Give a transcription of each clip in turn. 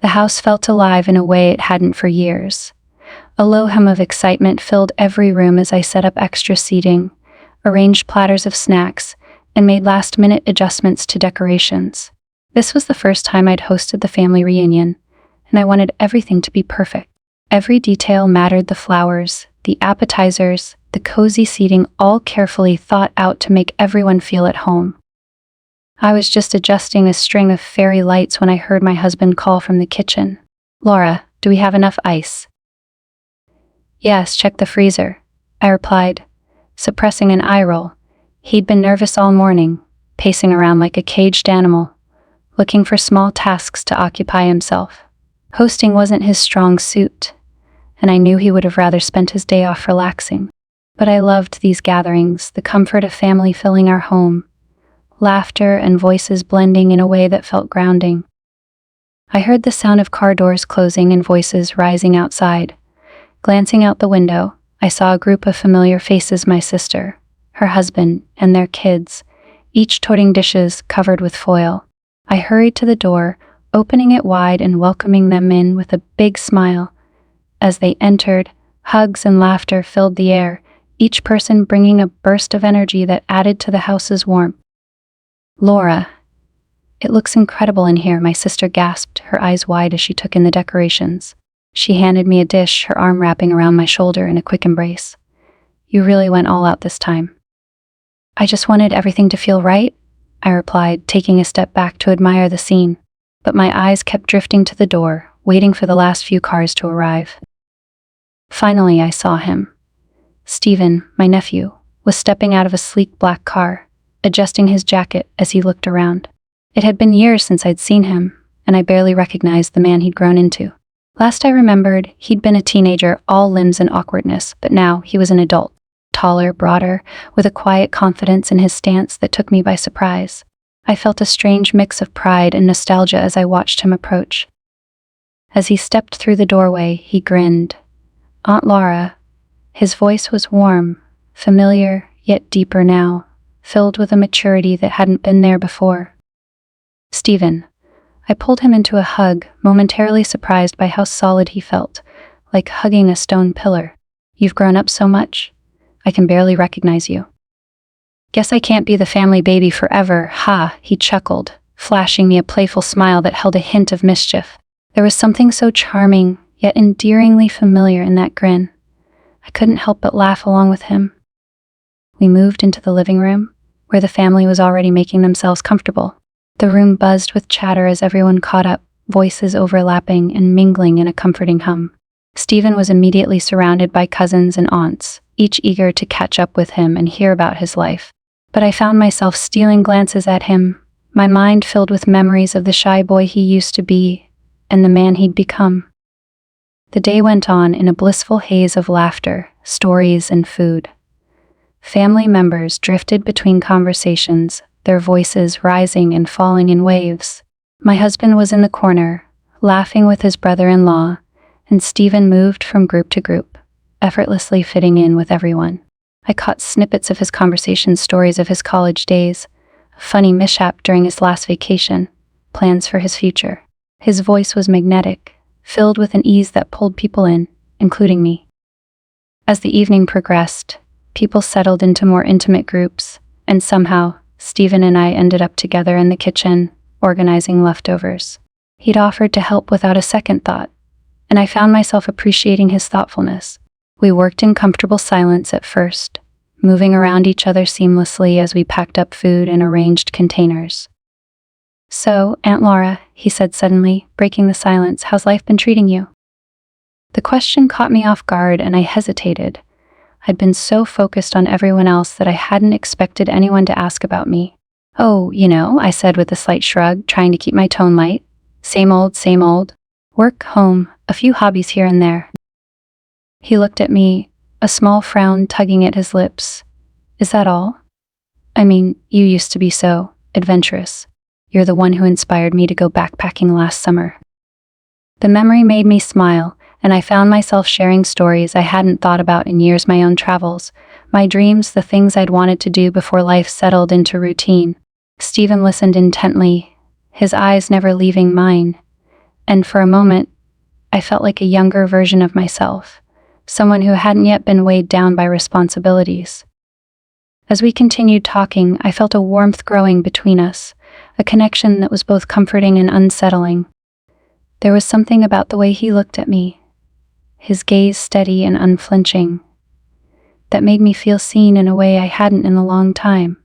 The house felt alive in a way it hadn't for years. A low hum of excitement filled every room as I set up extra seating, arranged platters of snacks, and made last-minute adjustments to decorations. This was the first time I'd hosted the family reunion, and I wanted everything to be perfect. Every detail mattered: the flowers, the appetizers, the cozy seating, all carefully thought out to make everyone feel at home. I was just adjusting a string of fairy lights when I heard my husband call from the kitchen. "Laura, do we have enough ice?" "Yes, check the freezer," I replied, suppressing an eye roll. He'd been nervous all morning, pacing around like a caged animal, looking for small tasks to occupy himself. Hosting wasn't his strong suit, and I knew he would have rather spent his day off relaxing. But I loved these gatherings, the comfort of family filling our home, laughter and voices blending in a way that felt grounding. I heard the sound of car doors closing and voices rising outside. Glancing out the window, I saw a group of familiar faces: my sister, her husband, and their kids, each toting dishes covered with foil. I hurried to the door, opening it wide and welcoming them in with a big smile. As they entered, hugs and laughter filled the air, each person bringing a burst of energy that added to the house's warmth. "Laura, it looks incredible in here," my sister gasped, her eyes wide as she took in the decorations. She handed me a dish, her arm wrapping around my shoulder in a quick embrace. "You really went all out this time." "I just wanted everything to feel right," I replied, taking a step back to admire the scene. But my eyes kept drifting to the door, waiting for the last few cars to arrive. Finally, I saw him. Stephen, my nephew, was stepping out of a sleek black car, adjusting his jacket as he looked around. It had been years since I'd seen him, and I barely recognized the man he'd grown into. Last I remembered, he'd been a teenager, all limbs and awkwardness, but now he was an adult, taller, broader, with a quiet confidence in his stance that took me by surprise. I felt a strange mix of pride and nostalgia as I watched him approach. As he stepped through the doorway, he grinned. "Aunt Laura." His voice was warm, familiar, yet deeper now, filled with a maturity that hadn't been there before. "Stephen." I pulled him into a hug, momentarily surprised by how solid he felt, like hugging a stone pillar. "You've grown up so much. I can barely recognize you." "Guess I can't be the family baby forever, ha," he chuckled, flashing me a playful smile that held a hint of mischief. There was something so charming, yet endearingly familiar in that grin. I couldn't help but laugh along with him. We moved into the living room, where the family was already making themselves comfortable. The room buzzed with chatter as everyone caught up, voices overlapping and mingling in a comforting hum. Stephen was immediately surrounded by cousins and aunts, each eager to catch up with him and hear about his life. But I found myself stealing glances at him, my mind filled with memories of the shy boy he used to be and the man he'd become. The day went on in a blissful haze of laughter, stories, and food. Family members drifted between conversations, their voices rising and falling in waves. My husband was in the corner, laughing with his brother-in-law, and Stephen moved from group to group, effortlessly fitting in with everyone. I caught snippets of his conversation, stories of his college days, a funny mishap during his last vacation, plans for his future. His voice was magnetic, filled with an ease that pulled people in, including me. As the evening progressed, people settled into more intimate groups, and somehow, Stephen and I ended up together in the kitchen, organizing leftovers. He'd offered to help without a second thought, and I found myself appreciating his thoughtfulness. We worked in comfortable silence at first, moving around each other seamlessly as we packed up food and arranged containers. "So, Aunt Laura," he said suddenly, breaking the silence, "how's life been treating you?" The question caught me off guard and I hesitated. I'd been so focused on everyone else that I hadn't expected anyone to ask about me. "Oh, I said with a slight shrug, trying to keep my tone light. Same old, same old. Work, home, a few hobbies here and there." He looked at me, a small frown tugging at his lips. "Is that all? I mean, you used to be so adventurous. You're the one who inspired me to go backpacking last summer." The memory made me smile, and I found myself sharing stories I hadn't thought about in years, my own travels, my dreams, the things I'd wanted to do before life settled into routine. Stephen listened intently, his eyes never leaving mine, and for a moment, I felt like a younger version of myself, someone who hadn't yet been weighed down by responsibilities. As we continued talking, I felt a warmth growing between us, a connection that was both comforting and unsettling. There was something about the way he looked at me, his gaze steady and unflinching, that made me feel seen in a way I hadn't in a long time.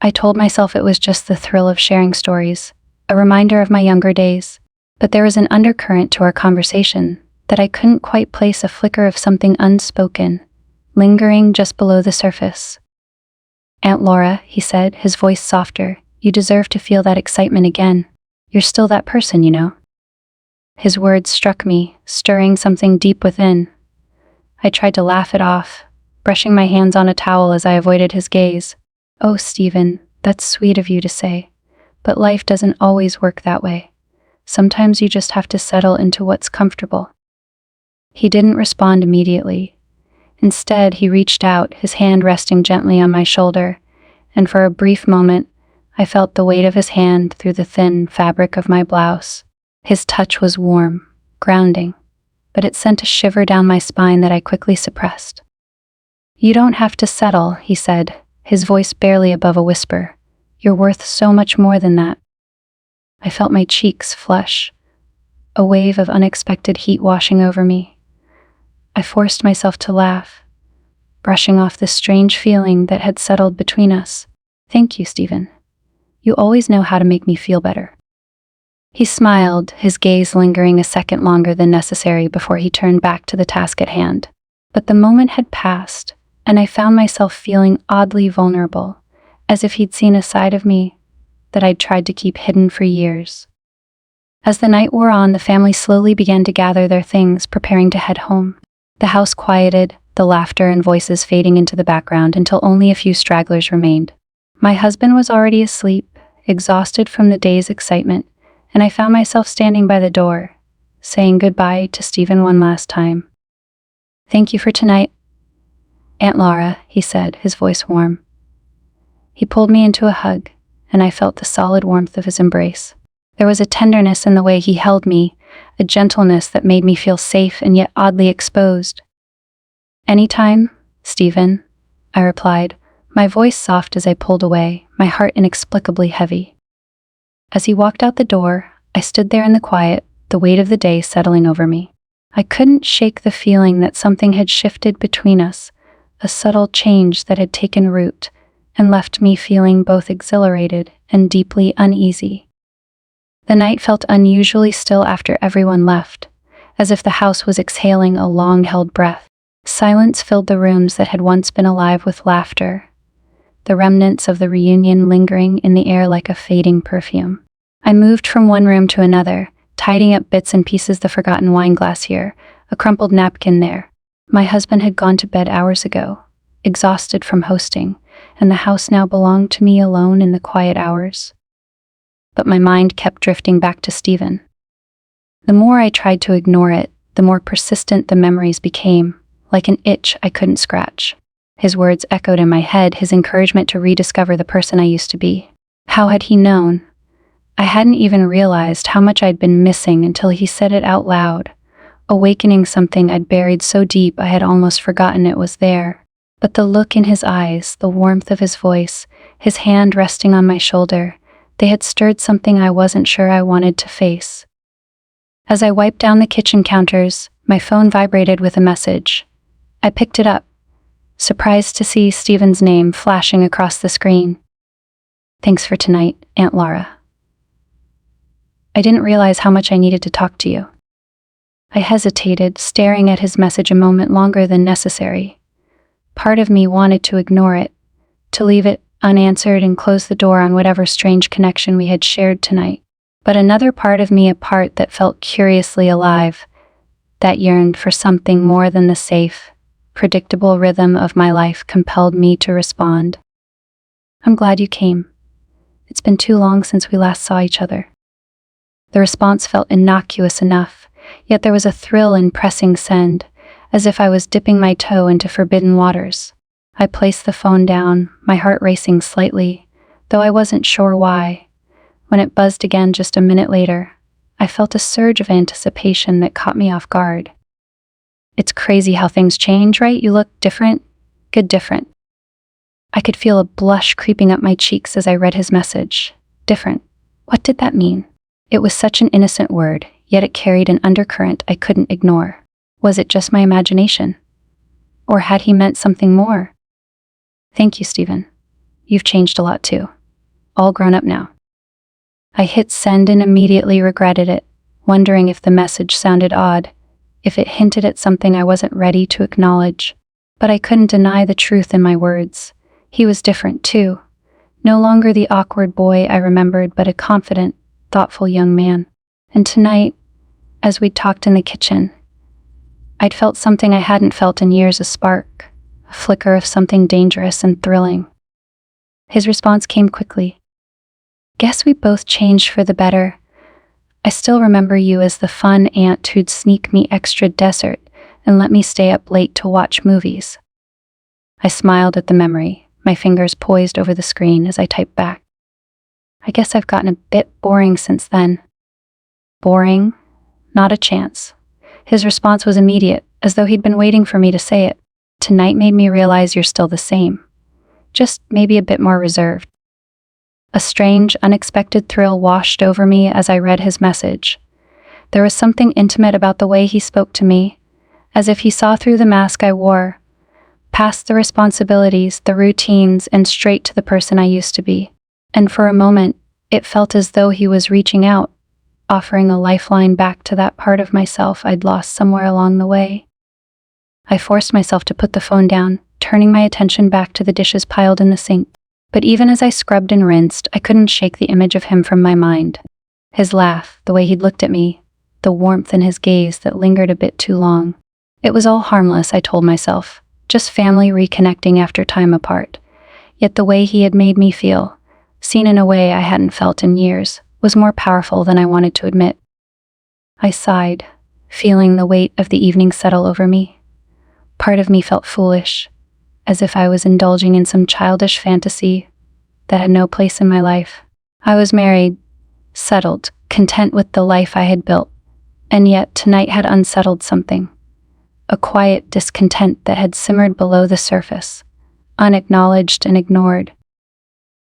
I told myself it was just the thrill of sharing stories, a reminder of my younger days, but there was an undercurrent to our conversation that I couldn't quite place, a flicker of something unspoken, lingering just below the surface. "Aunt Laura," he said, his voice softer, "you deserve to feel that excitement again. You're still that person, you know." His words struck me, stirring something deep within. I tried to laugh it off, brushing my hands on a towel as I avoided his gaze. "Oh, Stephen, that's sweet of you to say. But life doesn't always work that way. Sometimes you just have to settle into what's comfortable." He didn't respond immediately. Instead, he reached out, his hand resting gently on my shoulder, and for a brief moment, I felt the weight of his hand through the thin fabric of my blouse. His touch was warm, grounding, but it sent a shiver down my spine that I quickly suppressed. "You don't have to settle," he said, his voice barely above a whisper. "You're worth so much more than that." I felt my cheeks flush, a wave of unexpected heat washing over me. I forced myself to laugh, brushing off the strange feeling that had settled between us. "Thank you, Stephen. You always know how to make me feel better." He smiled, his gaze lingering a second longer than necessary before he turned back to the task at hand. But the moment had passed, and I found myself feeling oddly vulnerable, as if he'd seen a side of me that I'd tried to keep hidden for years. As the night wore on, the family slowly began to gather their things, preparing to head home. The house quieted, the laughter and voices fading into the background until only a few stragglers remained. My husband was already asleep, exhausted from the day's excitement, and I found myself standing by the door, saying goodbye to Stephen one last time. "Thank you for tonight, Aunt Laura," he said, his voice warm. He pulled me into a hug, and I felt the solid warmth of his embrace. There was a tenderness in the way he held me, a gentleness that made me feel safe and yet oddly exposed. "Anytime, Stephen," I replied, my voice soft as I pulled away, my heart inexplicably heavy. As he walked out the door, I stood there in the quiet, the weight of the day settling over me. I couldn't shake the feeling that something had shifted between us, a subtle change that had taken root and left me feeling both exhilarated and deeply uneasy. The night felt unusually still after everyone left, as if the house was exhaling a long-held breath. Silence filled the rooms that had once been alive with laughter, the remnants of the reunion lingering in the air like a fading perfume. I moved from one room to another, tidying up bits and pieces, the forgotten wine glass here, a crumpled napkin there. My husband had gone to bed hours ago, exhausted from hosting, and the house now belonged to me alone in the quiet hours. But my mind kept drifting back to Stephen. The more I tried to ignore it, the more persistent the memories became, like an itch I couldn't scratch. His words echoed in my head, his encouragement to rediscover the person I used to be. How had he known? I hadn't even realized how much I'd been missing until he said it out loud, awakening something I'd buried so deep I had almost forgotten it was there. But the look in his eyes, the warmth of his voice, his hand resting on my shoulder, they had stirred something I wasn't sure I wanted to face. As I wiped down the kitchen counters, my phone vibrated with a message. I picked it up, surprised to see Stephen's name flashing across the screen. "Thanks for tonight, Aunt Laura. I didn't realize how much I needed to talk to you." I hesitated, staring at his message a moment longer than necessary. Part of me wanted to ignore it, to leave it unanswered and close the door on whatever strange connection we had shared tonight. But another part of me, a part that felt curiously alive, that yearned for something more than the safe, predictable rhythm of my life, compelled me to respond. "I'm glad you came. It's been too long since we last saw each other." The response felt innocuous enough, yet there was a thrill in pressing send, as if I was dipping my toe into forbidden waters. I placed the phone down, my heart racing slightly, though I wasn't sure why. When it buzzed again just a minute later, I felt a surge of anticipation that caught me off guard. It's crazy how things change, right? You look different, good different. I could feel a blush creeping up my cheeks as I read his message. Different. What did that mean? It was such an innocent word, yet it carried an undercurrent I couldn't ignore. Was it just my imagination? Or had he meant something more? Thank you, Stephen. You've changed a lot too. All grown up now. I hit send and immediately regretted it, wondering if the message sounded odd, if it hinted at something I wasn't ready to acknowledge. But I couldn't deny the truth in my words. He was different too. No longer the awkward boy I remembered, but a confident, thoughtful young man. And tonight, as we'd talked in the kitchen, I'd felt something I hadn't felt in years, a spark, a flicker of something dangerous and thrilling. His response came quickly. Guess we both changed for the better. I still remember you as the fun aunt who'd sneak me extra dessert and let me stay up late to watch movies. I smiled at the memory, my fingers poised over the screen as I typed back. I guess I've gotten a bit boring since then. Boring? Not a chance. His response was immediate, as though he'd been waiting for me to say it. Tonight made me realize you're still the same. Just maybe a bit more reserved. A strange, unexpected thrill washed over me as I read his message. There was something intimate about the way he spoke to me, as if he saw through the mask I wore, past the responsibilities, the routines, and straight to the person I used to be. And for a moment, it felt as though he was reaching out, offering a lifeline back to that part of myself I'd lost somewhere along the way. I forced myself to put the phone down, turning my attention back to the dishes piled in the sink. But even as I scrubbed and rinsed, I couldn't shake the image of him from my mind. His laugh, the way he'd looked at me, the warmth in his gaze that lingered a bit too long. It was all harmless, I told myself, just family reconnecting after time apart. Yet the way he had made me feel, seen in a way I hadn't felt in years, was more powerful than I wanted to admit. I sighed, feeling the weight of the evening settle over me. Part of me felt foolish, as if I was indulging in some childish fantasy that had no place in my life. I was married, settled, content with the life I had built, and yet tonight had unsettled something. A quiet discontent that had simmered below the surface, unacknowledged and ignored.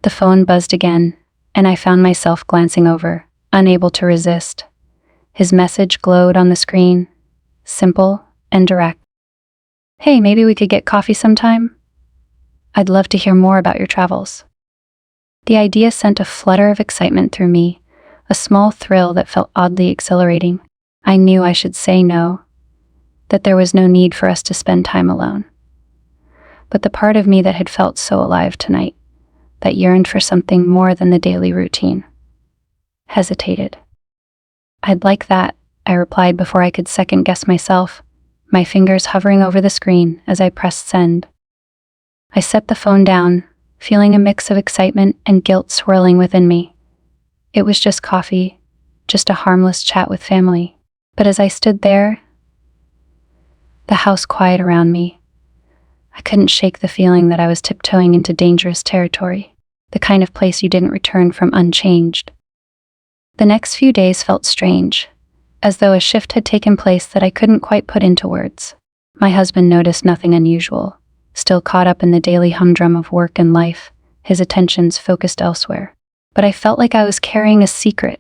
The phone buzzed again, and I found myself glancing over, unable to resist. His message glowed on the screen, simple and direct. Hey, maybe we could get coffee sometime? I'd love to hear more about your travels. The idea sent a flutter of excitement through me, a small thrill that felt oddly exhilarating. I knew I should say no, that there was no need for us to spend time alone. But the part of me that had felt so alive tonight, that yearned for something more than the daily routine, hesitated. I'd like that, I replied before I could second-guess myself, my fingers hovering over the screen as I pressed send. I set the phone down, feeling a mix of excitement and guilt swirling within me. It was just coffee, just a harmless chat with family. But as I stood there, the house quiet around me, I couldn't shake the feeling that I was tiptoeing into dangerous territory, the kind of place you didn't return from unchanged. The next few days felt strange, as though a shift had taken place that I couldn't quite put into words. My husband noticed nothing unusual, still caught up in the daily humdrum of work and life, his attentions focused elsewhere. But I felt like I was carrying a secret,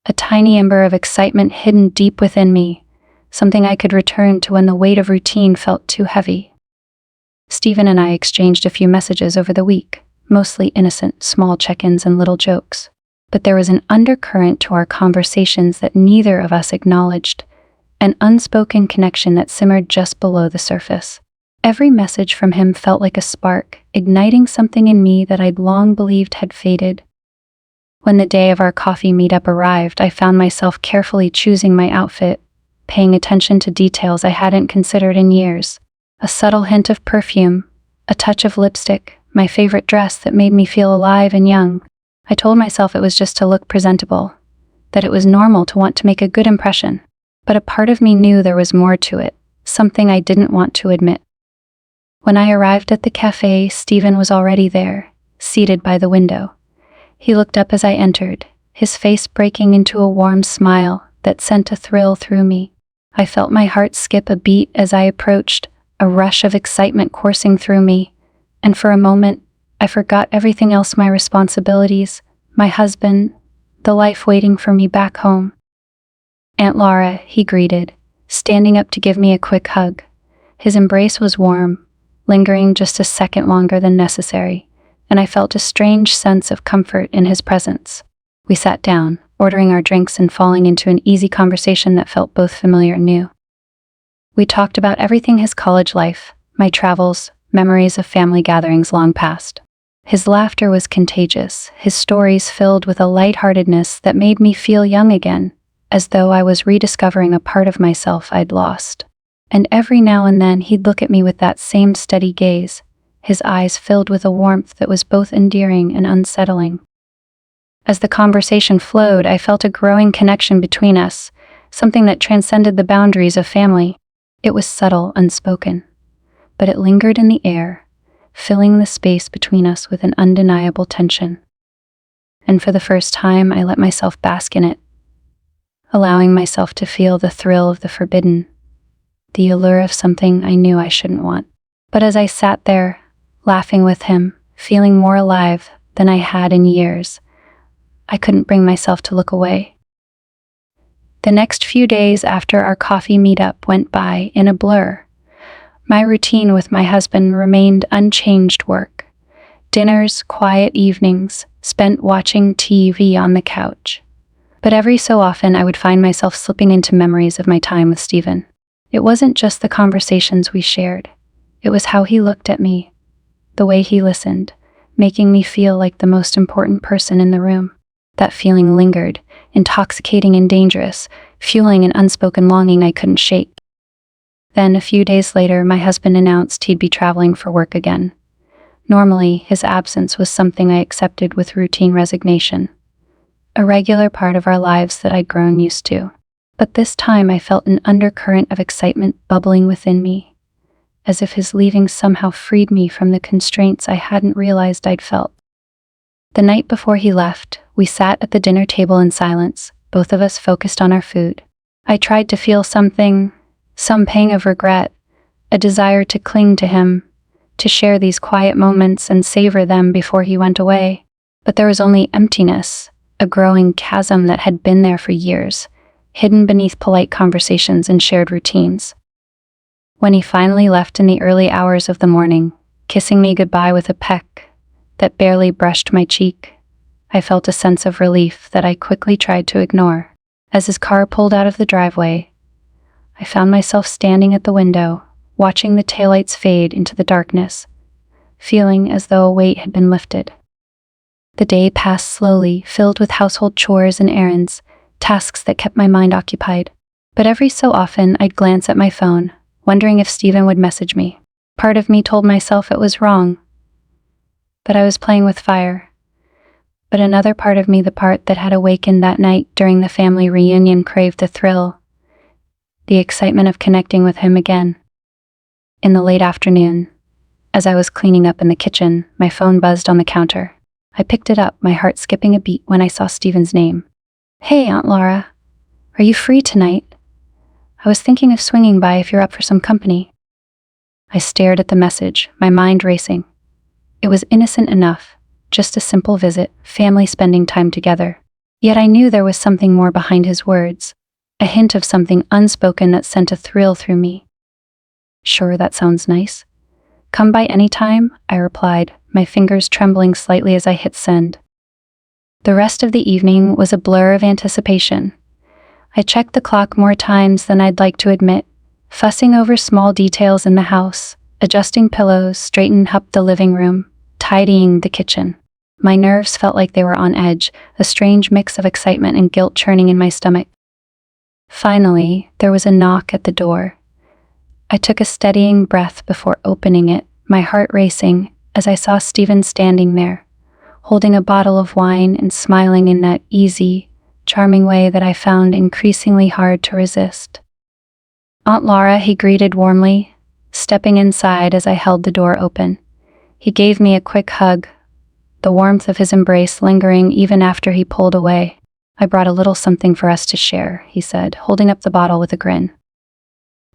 a tiny ember of excitement hidden deep within me, something I could return to when the weight of routine felt too heavy. Stephen and I exchanged a few messages over the week, mostly innocent, small check-ins and little jokes. But there was an undercurrent to our conversations that neither of us acknowledged, an unspoken connection that simmered just below the surface. Every message from him felt like a spark, igniting something in me that I'd long believed had faded. When the day of our coffee meetup arrived, I found myself carefully choosing my outfit, paying attention to details I hadn't considered in years. A subtle hint of perfume, a touch of lipstick, my favorite dress that made me feel alive and young. I told myself it was just to look presentable, that it was normal to want to make a good impression. But a part of me knew there was more to it, something I didn't want to admit. When I arrived at the cafe, Stephen was already there, seated by the window. He looked up as I entered, his face breaking into a warm smile that sent a thrill through me. I felt my heart skip a beat as I approached, a rush of excitement coursing through me, and for a moment, I forgot everything else, my responsibilities, my husband, the life waiting for me back home. "Aunt Laura," he greeted, standing up to give me a quick hug. His embrace was warm, lingering just a second longer than necessary, and I felt a strange sense of comfort in his presence. We sat down, ordering our drinks and falling into an easy conversation that felt both familiar and new. We talked about everything: his college life, my travels, memories of family gatherings long past. His laughter was contagious, his stories filled with a lightheartedness that made me feel young again, as though I was rediscovering a part of myself I'd lost. And every now and then he'd look at me with that same steady gaze, his eyes filled with a warmth that was both endearing and unsettling. As the conversation flowed, I felt a growing connection between us, something that transcended the boundaries of family. It was subtle, unspoken, but it lingered in the air, filling the space between us with an undeniable tension. And for the first time, I let myself bask in it, allowing myself to feel the thrill of the forbidden, the allure of something I knew I shouldn't want. But as I sat there, laughing with him, feeling more alive than I had in years, I couldn't bring myself to look away. The next few days after our coffee meetup went by in a blur. My routine with my husband remained unchanged: work, dinners, quiet evenings, spent watching TV on the couch. But every so often I would find myself slipping into memories of my time with Stephen. It wasn't just the conversations we shared. It was how he looked at me, the way he listened, making me feel like the most important person in the room. That feeling lingered, intoxicating and dangerous, fueling an unspoken longing I couldn't shake. Then, a few days later, my husband announced he'd be traveling for work again. Normally, his absence was something I accepted with routine resignation, a regular part of our lives that I'd grown used to. But this time I felt an undercurrent of excitement bubbling within me, as if his leaving somehow freed me from the constraints I hadn't realized I'd felt. The night before he left, we sat at the dinner table in silence, both of us focused on our food. I tried to feel something, some pang of regret, a desire to cling to him, to share these quiet moments and savor them before he went away. But there was only emptiness, a growing chasm that had been there for years, hidden beneath polite conversations and shared routines. When he finally left in the early hours of the morning, kissing me goodbye with a peck that barely brushed my cheek, I felt a sense of relief that I quickly tried to ignore. As his car pulled out of the driveway, I found myself standing at the window, watching the taillights fade into the darkness, feeling as though a weight had been lifted. The day passed slowly, filled with household chores and errands, tasks that kept my mind occupied. But every so often, I'd glance at my phone, wondering if Stephen would message me. Part of me told myself it was wrong, but I was playing with fire. But another part of me, the part that had awakened that night during the family reunion, craved the thrill, the excitement of connecting with him again. In the late afternoon, as I was cleaning up in the kitchen, my phone buzzed on the counter. I picked it up, my heart skipping a beat when I saw Stephen's name. "Hey, Aunt Laura, are you free tonight? I was thinking of swinging by if you're up for some company." I stared at the message, my mind racing. It was innocent enough, just a simple visit, family spending time together. Yet I knew there was something more behind his words, a hint of something unspoken that sent a thrill through me. "Sure, that sounds nice. Come by any time," I replied, my fingers trembling slightly as I hit send. The rest of the evening was a blur of anticipation. I checked the clock more times than I'd like to admit, fussing over small details in the house, adjusting pillows, straightening up the living room, tidying the kitchen. My nerves felt like they were on edge, a strange mix of excitement and guilt churning in my stomach. Finally, there was a knock at the door. I took a steadying breath before opening it, my heart racing as I saw Stephen standing there, holding a bottle of wine and smiling in that easy, charming way that I found increasingly hard to resist. "Aunt Laura," he greeted warmly, stepping inside as I held the door open. He gave me a quick hug, the warmth of his embrace lingering even after he pulled away. I brought a little something for us to share, he said, holding up the bottle with a grin.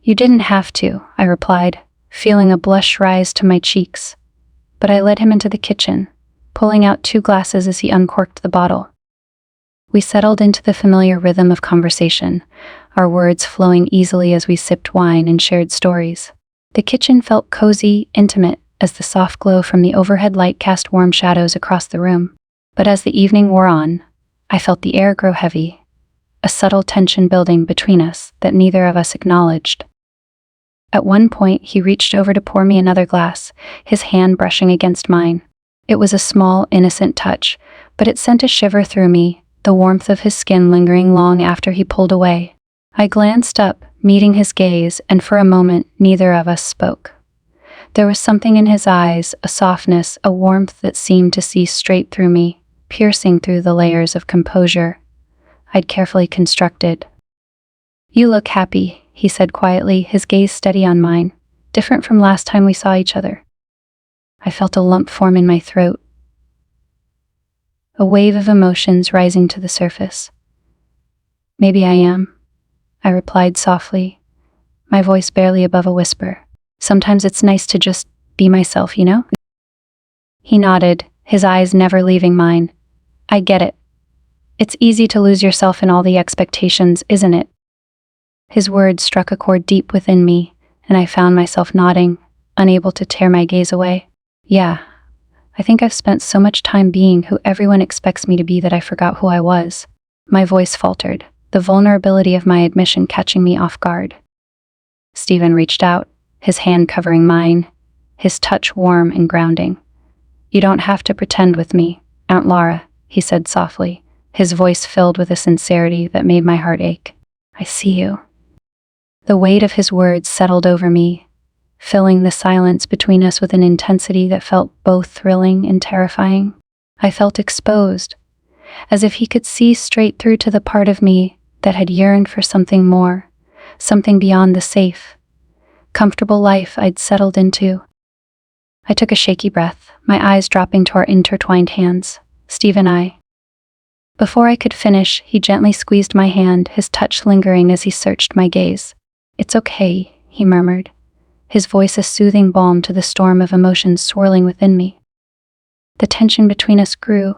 You didn't have to, I replied, feeling a blush rise to my cheeks. But I led him into the kitchen, pulling out 2 glasses as he uncorked the bottle. We settled into the familiar rhythm of conversation, our words flowing easily as we sipped wine and shared stories. The kitchen felt cozy, intimate, as the soft glow from the overhead light cast warm shadows across the room. But as the evening wore on, I felt the air grow heavy, a subtle tension building between us that neither of us acknowledged. At one point, he reached over to pour me another glass, his hand brushing against mine. It was a small, innocent touch, but it sent a shiver through me, the warmth of his skin lingering long after he pulled away. I glanced up, meeting his gaze, and for a moment, neither of us spoke. There was something in his eyes, a softness, a warmth that seemed to see straight through me, piercing through the layers of composure I'd carefully constructed. You look happy, he said quietly, his gaze steady on mine, different from last time we saw each other. I felt a lump form in my throat, a wave of emotions rising to the surface. Maybe I am, I replied softly, my voice barely above a whisper. Sometimes it's nice to just be myself, you know? He nodded, his eyes never leaving mine. I get it. It's easy to lose yourself in all the expectations, isn't it? His words struck a chord deep within me, and I found myself nodding, unable to tear my gaze away. Yeah, I think I've spent so much time being who everyone expects me to be that I forgot who I was. My voice faltered, the vulnerability of my admission catching me off guard. Stephen reached out, his hand covering mine, his touch warm and grounding. You don't have to pretend with me, Aunt Laura, he said softly, his voice filled with a sincerity that made my heart ache. I see you. The weight of his words settled over me, filling the silence between us with an intensity that felt both thrilling and terrifying. I felt exposed, as if he could see straight through to the part of me that had yearned for something more, something beyond the safe, comfortable life I'd settled into. I took a shaky breath, my eyes dropping to our intertwined hands, Steve and I. Before I could finish, he gently squeezed my hand, his touch lingering as he searched my gaze. It's okay, he murmured, his voice a soothing balm to the storm of emotions swirling within me. The tension between us grew,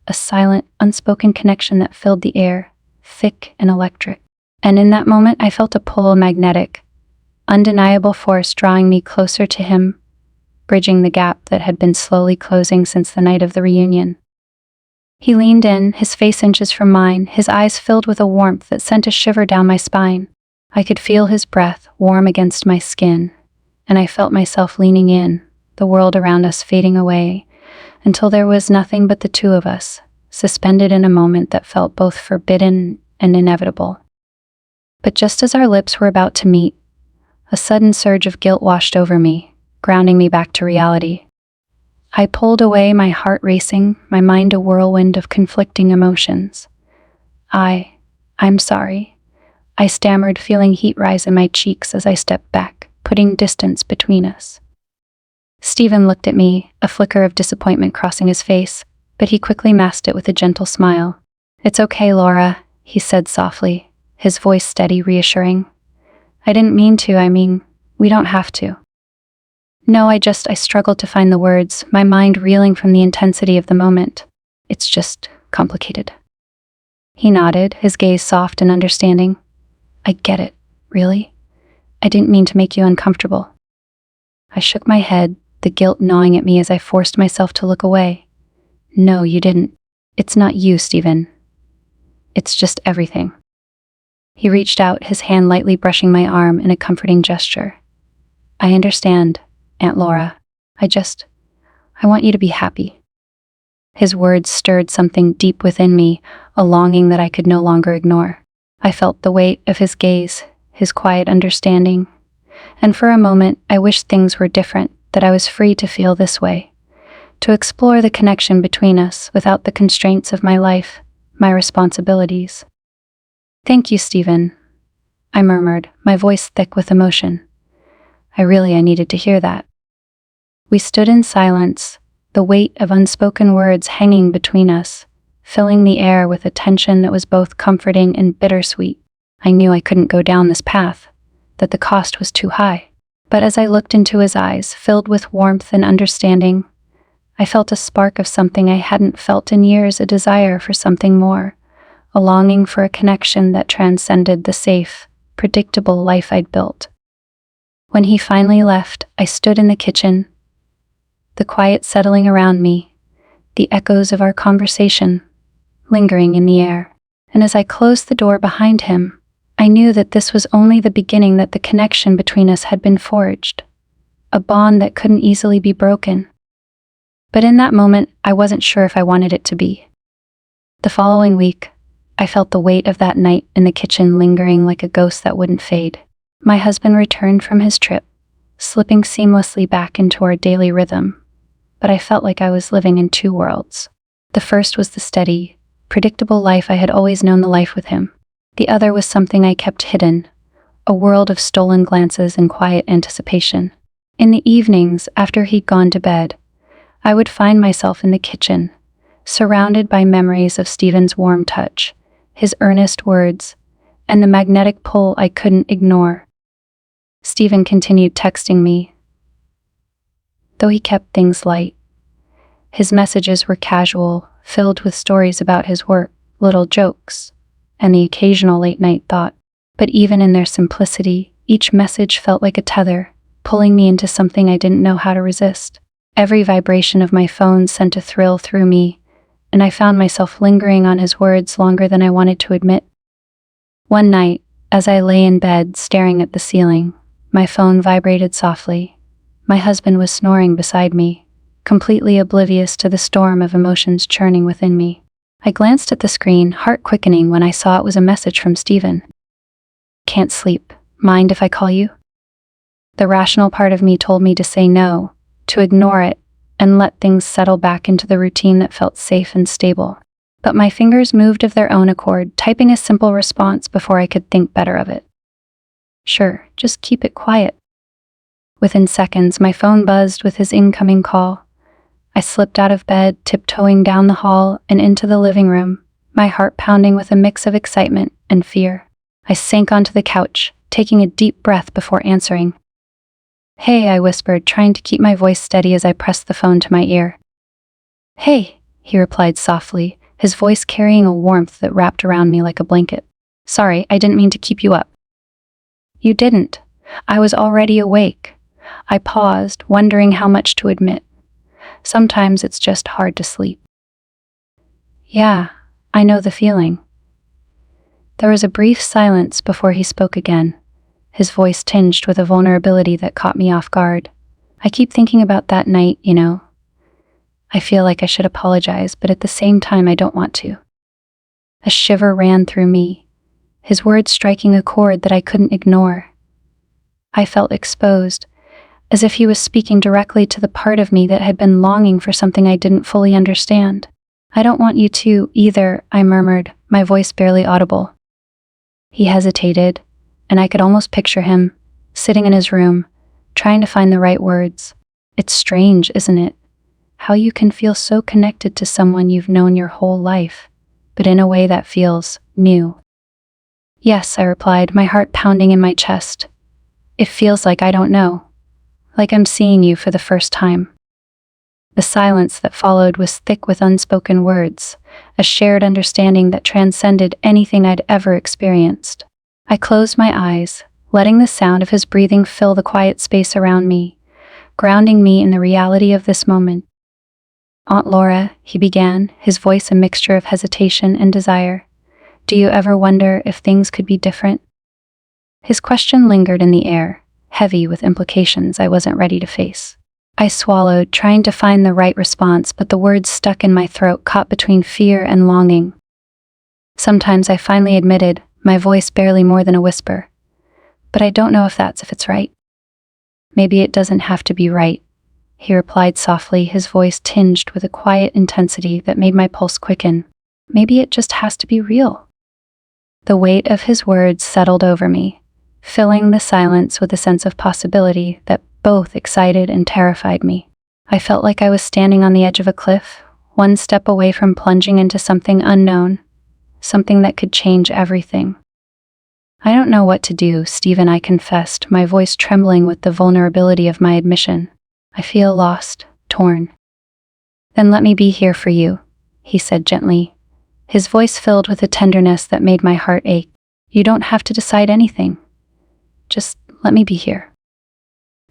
a silent, unspoken connection that filled the air, thick and electric. And in that moment, I felt a pull, magnetic, undeniable force drawing me closer to him, bridging the gap that had been slowly closing since the night of the reunion. He leaned in, his face inches from mine, his eyes filled with a warmth that sent a shiver down my spine. I could feel his breath warm against my skin, and I felt myself leaning in, the world around us fading away, until there was nothing but the two of us, suspended in a moment that felt both forbidden and inevitable. But just as our lips were about to meet, a sudden surge of guilt washed over me, grounding me back to reality. I pulled away, my heart racing, my mind a whirlwind of conflicting emotions. I'm sorry, I stammered, feeling heat rise in my cheeks as I stepped back, putting distance between us. Stephen looked at me, a flicker of disappointment crossing his face, but he quickly masked it with a gentle smile. It's okay, Laura, he said softly, his voice steady, reassuring. I didn't mean to, we don't have to. No, I struggled to find the words, my mind reeling from the intensity of the moment. It's just complicated. He nodded, his gaze soft and understanding. I get it, really? I didn't mean to make you uncomfortable. I shook my head, the guilt gnawing at me as I forced myself to look away. No, you didn't. It's not you, Stephen. It's just everything. He reached out, his hand lightly brushing my arm in a comforting gesture. I understand, Aunt Laura. I want you to be happy. His words stirred something deep within me, a longing that I could no longer ignore. I felt the weight of his gaze, his quiet understanding, and for a moment I wished things were different, that I was free to feel this way, to explore the connection between us without the constraints of my life, my responsibilities. Thank you, Stephen, I murmured, my voice thick with emotion. I needed to hear that. We stood in silence, the weight of unspoken words hanging between us, filling the air with a tension that was both comforting and bittersweet. I knew I couldn't go down this path, that the cost was too high. But as I looked into his eyes, filled with warmth and understanding, I felt a spark of something I hadn't felt in years, a desire for something more, a longing for a connection that transcended the safe, predictable life I'd built. When he finally left, I stood in the kitchen, the quiet settling around me, the echoes of our conversation lingering in the air. And as I closed the door behind him, I knew that this was only the beginning, that the connection between us had been forged, a bond that couldn't easily be broken. But in that moment, I wasn't sure if I wanted it to be. The following week, I felt the weight of that night in the kitchen lingering like a ghost that wouldn't fade. My husband returned from his trip, slipping seamlessly back into our daily rhythm, but I felt like I was living in two worlds. The first was the steady, predictable life I had always known, the life with him. The other was something I kept hidden, a world of stolen glances and quiet anticipation. In the evenings, after he'd gone to bed, I would find myself in the kitchen, surrounded by memories of Stephen's warm touch, his earnest words, and the magnetic pull I couldn't ignore. Stephen continued texting me, though he kept things light. His messages were casual, filled with stories about his work, little jokes, and the occasional late-night thought. But even in their simplicity, each message felt like a tether, pulling me into something I didn't know how to resist. Every vibration of my phone sent a thrill through me, and I found myself lingering on his words longer than I wanted to admit. One night, as I lay in bed staring at the ceiling, my phone vibrated softly. My husband was snoring beside me, completely oblivious to the storm of emotions churning within me. I glanced at the screen, heart quickening, when I saw it was a message from Stephen. "Can't sleep. Mind if I call you?" The rational part of me told me to say no, to ignore it, and let things settle back into the routine that felt safe and stable. But my fingers moved of their own accord, typing a simple response before I could think better of it. "Sure, just keep it quiet." Within seconds, my phone buzzed with his incoming call. I slipped out of bed, tiptoeing down the hall and into the living room, my heart pounding with a mix of excitement and fear. I sank onto the couch, taking a deep breath before answering. "Hey," I whispered, trying to keep my voice steady as I pressed the phone to my ear. "Hey," he replied softly, his voice carrying a warmth that wrapped around me like a blanket. "Sorry, I didn't mean to keep you up." "You didn't. I was already awake." I paused, wondering how much to admit. Sometimes it's just hard to sleep. "Yeah, I know the feeling." There was a brief silence before he spoke again, his voice tinged with a vulnerability that caught me off guard. "I keep thinking about that night, you know. I feel like I should apologize, but at the same time I don't want to." A shiver ran through me, his words striking a chord that I couldn't ignore. I felt exposed, as if he was speaking directly to the part of me that had been longing for something I didn't fully understand. "I don't want you to, either," I murmured, my voice barely audible. He hesitated, and I could almost picture him, sitting in his room, trying to find the right words. It's strange, isn't it? How you can feel so connected to someone you've known your whole life, but in a way that feels new. "Yes," I replied, my heart pounding in my chest. "It feels like I don't know. Like I'm seeing you for the first time." The silence that followed was thick with unspoken words, a shared understanding that transcended anything I'd ever experienced. I closed my eyes, letting the sound of his breathing fill the quiet space around me, grounding me in the reality of this moment. "Aunt Laura," he began, his voice a mixture of hesitation and desire, "do you ever wonder if things could be different?" His question lingered in the air, heavy with implications I wasn't ready to face. I swallowed, trying to find the right response, but the words stuck in my throat, caught between fear and longing. Sometimes, I finally admitted, my voice barely more than a whisper. "But I don't know if it's right." "Maybe it doesn't have to be right," he replied softly, his voice tinged with a quiet intensity that made my pulse quicken. "Maybe it just has to be real." The weight of his words settled over me, filling the silence with a sense of possibility that both excited and terrified me. I felt like I was standing on the edge of a cliff, one step away from plunging into something unknown, something that could change everything. "I don't know what to do, Stephen," I confessed, my voice trembling with the vulnerability of my admission. "I feel lost, torn." "Then let me be here for you," he said gently, his voice filled with a tenderness that made my heart ache. "You don't have to decide anything. Just let me be here."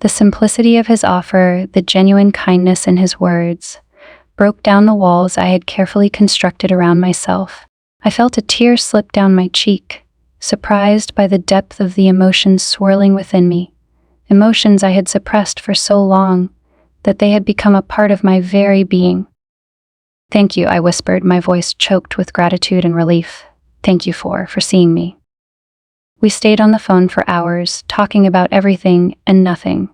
The simplicity of his offer, the genuine kindness in his words, broke down the walls I had carefully constructed around myself. I felt a tear slip down my cheek, surprised by the depth of the emotions swirling within me, emotions I had suppressed for so long that they had become a part of my very being. "Thank you," I whispered, my voice choked with gratitude and relief. "Thank you for seeing me." We stayed on the phone for hours, talking about everything and nothing,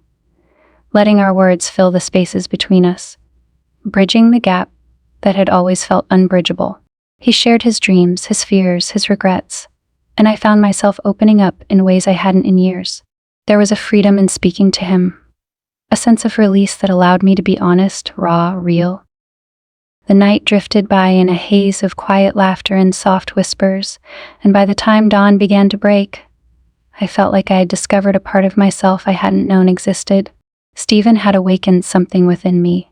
letting our words fill the spaces between us, bridging the gap that had always felt unbridgeable. He shared his dreams, his fears, his regrets, and I found myself opening up in ways I hadn't in years. There was a freedom in speaking to him, a sense of release that allowed me to be honest, raw, real. The night drifted by in a haze of quiet laughter and soft whispers, and by the time dawn began to break, I felt like I had discovered a part of myself I hadn't known existed. Stephen had awakened something within me,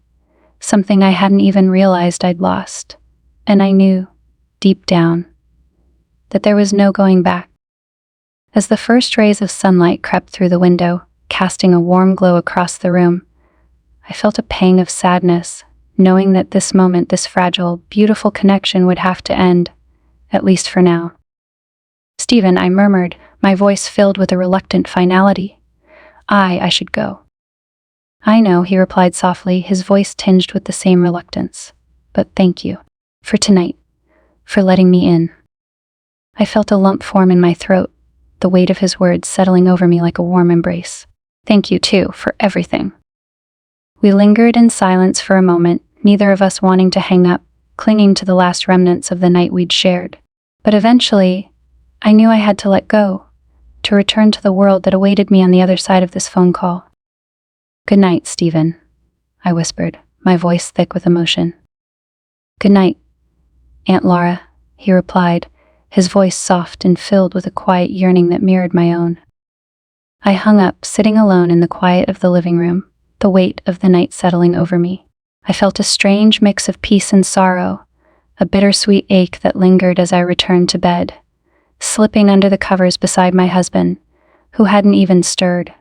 something I hadn't even realized I'd lost, and I knew, deep down, that there was no going back. As the first rays of sunlight crept through the window, casting a warm glow across the room, I felt a pang of sadness, knowing that this moment, this fragile, beautiful connection would have to end, at least for now. "Stephen," I murmured, my voice filled with a reluctant finality. I should go." "I know," he replied softly, his voice tinged with the same reluctance. "But thank you. For tonight. For letting me in." I felt a lump form in my throat, the weight of his words settling over me like a warm embrace. "Thank you, too, for everything." We lingered in silence for a moment, neither of us wanting to hang up, clinging to the last remnants of the night we'd shared. But eventually, I knew I had to let go, to return to the world that awaited me on the other side of this phone call. "Good night, Stephen," I whispered, my voice thick with emotion. "Good night, Aunt Laura," he replied, his voice soft and filled with a quiet yearning that mirrored my own. I hung up, sitting alone in the quiet of the living room, the weight of the night settling over me. I felt a strange mix of peace and sorrow, a bittersweet ache that lingered as I returned to bed, slipping under the covers beside my husband, who hadn't even stirred.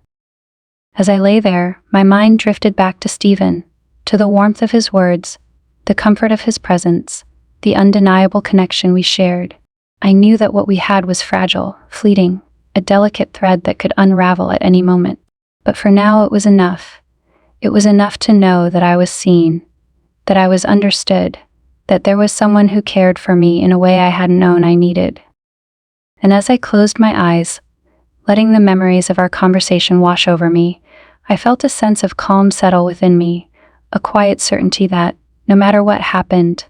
As I lay there, my mind drifted back to Stephen, to the warmth of his words, the comfort of his presence, the undeniable connection we shared. I knew that what we had was fragile, fleeting, a delicate thread that could unravel at any moment. But for now it was enough. It was enough to know that I was seen, that I was understood, that there was someone who cared for me in a way I hadn't known I needed. And as I closed my eyes, letting the memories of our conversation wash over me, I felt a sense of calm settle within me, a quiet certainty that, no matter what happened,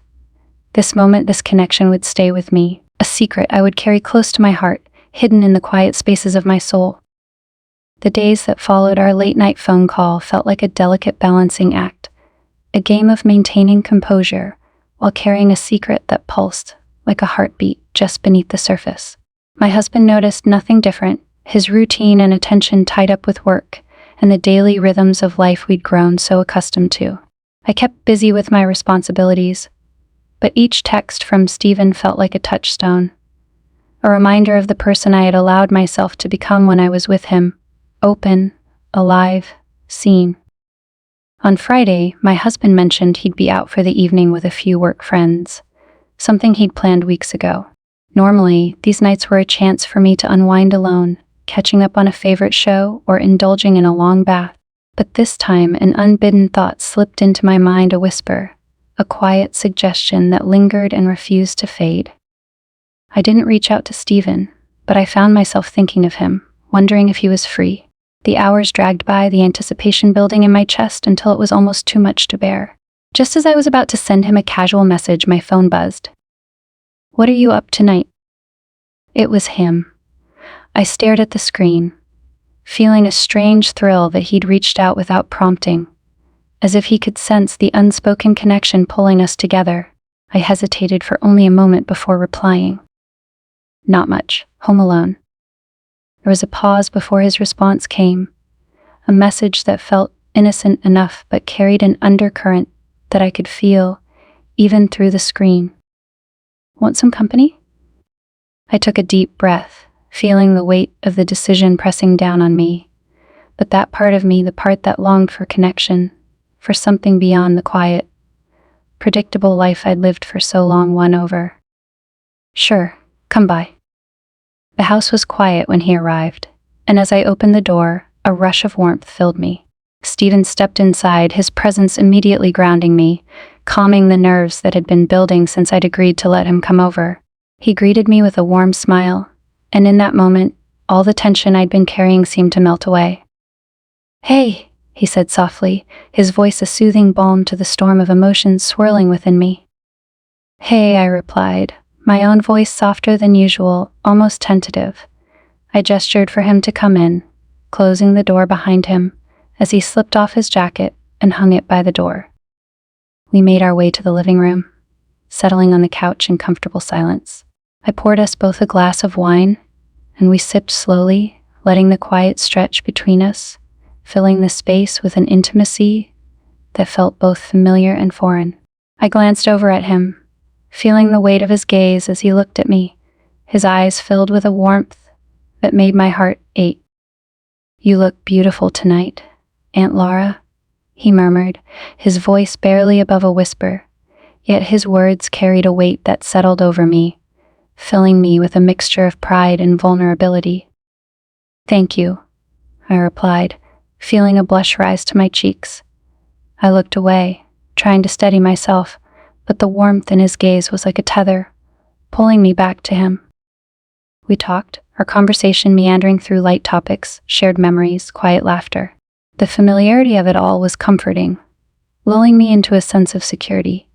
this moment, this connection would stay with me, a secret I would carry close to my heart, hidden in the quiet spaces of my soul. The days that followed our late-night phone call felt like a delicate balancing act, a game of maintaining composure while carrying a secret that pulsed like a heartbeat just beneath the surface. My husband noticed nothing different, his routine and attention tied up with work and the daily rhythms of life we'd grown so accustomed to. I kept busy with my responsibilities, but each text from Stephen felt like a touchstone, a reminder of the person I had allowed myself to become when I was with him, open, alive, seen. On Friday, my husband mentioned he'd be out for the evening with a few work friends, something he'd planned weeks ago. Normally, these nights were a chance for me to unwind alone, catching up on a favorite show or indulging in a long bath. But this time, an unbidden thought slipped into my mind, a whisper, a quiet suggestion that lingered and refused to fade. I didn't reach out to Stephen, but I found myself thinking of him, wondering if he was free. The hours dragged by, the anticipation building in my chest until it was almost too much to bear. Just as I was about to send him a casual message, my phone buzzed. "What are you up tonight?" It was him. I stared at the screen, feeling a strange thrill that he'd reached out without prompting, as if he could sense the unspoken connection pulling us together. I hesitated for only a moment before replying. Not much. Home alone. There was a pause before his response came, a message that felt innocent enough but carried an undercurrent that I could feel even through the screen. Want some company? I took a deep breath, feeling the weight of the decision pressing down on me. But that part of me, the part that longed for connection, for something beyond the quiet, predictable life I'd lived for so long, won over. Sure, come by. The house was quiet when he arrived, and as I opened the door, a rush of warmth filled me. Stephen stepped inside, his presence immediately grounding me, calming the nerves that had been building since I'd agreed to let him come over. He greeted me with a warm smile, and in that moment, all the tension I'd been carrying seemed to melt away. Hey, he said softly, his voice a soothing balm to the storm of emotions swirling within me. Hey, I replied, my own voice softer than usual, almost tentative. I gestured for him to come in, closing the door behind him as he slipped off his jacket and hung it by the door. We made our way to the living room, settling on the couch in comfortable silence. I poured us both a glass of wine, and we sipped slowly, letting the quiet stretch between us, filling the space with an intimacy that felt both familiar and foreign. I glanced over at him, feeling the weight of his gaze as he looked at me, his eyes filled with a warmth that made my heart ache. You look beautiful tonight, Aunt Laura, he murmured, his voice barely above a whisper, yet his words carried a weight that settled over me, filling me with a mixture of pride and vulnerability. Thank you, I replied, feeling a blush rise to my cheeks. I looked away, trying to steady myself, but the warmth in his gaze was like a tether, pulling me back to him. We talked, our conversation meandering through light topics, shared memories, quiet laughter. The familiarity of it all was comforting, lulling me into a sense of security.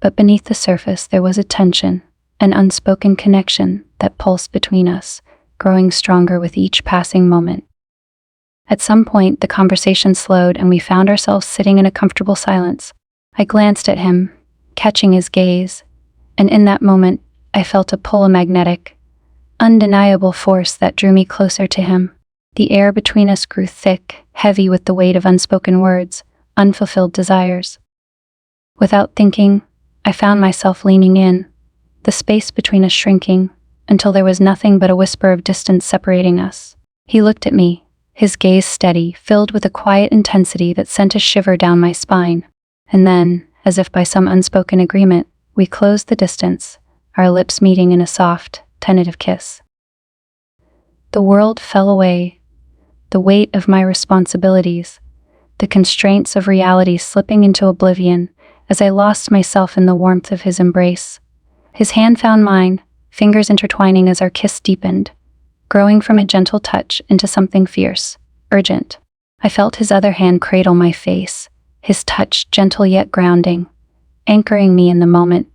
But beneath the surface there was a tension, an unspoken connection that pulsed between us, growing stronger with each passing moment. At some point, the conversation slowed and we found ourselves sitting in a comfortable silence. I glanced at him, catching his gaze, and in that moment, I felt a pull, a magnetic, undeniable force that drew me closer to him. The air between us grew thick, heavy with the weight of unspoken words, unfulfilled desires. Without thinking, I found myself leaning in, the space between us shrinking, until there was nothing but a whisper of distance separating us. He looked at me, his gaze steady, filled with a quiet intensity that sent a shiver down my spine. And then, as if by some unspoken agreement, we closed the distance, our lips meeting in a soft, tentative kiss. The world fell away, the weight of my responsibilities, the constraints of reality slipping into oblivion as I lost myself in the warmth of his embrace. His hand found mine, fingers intertwining as our kiss deepened, growing from a gentle touch into something fierce, urgent. I felt his other hand cradle my face, his touch gentle yet grounding, anchoring me in the moment,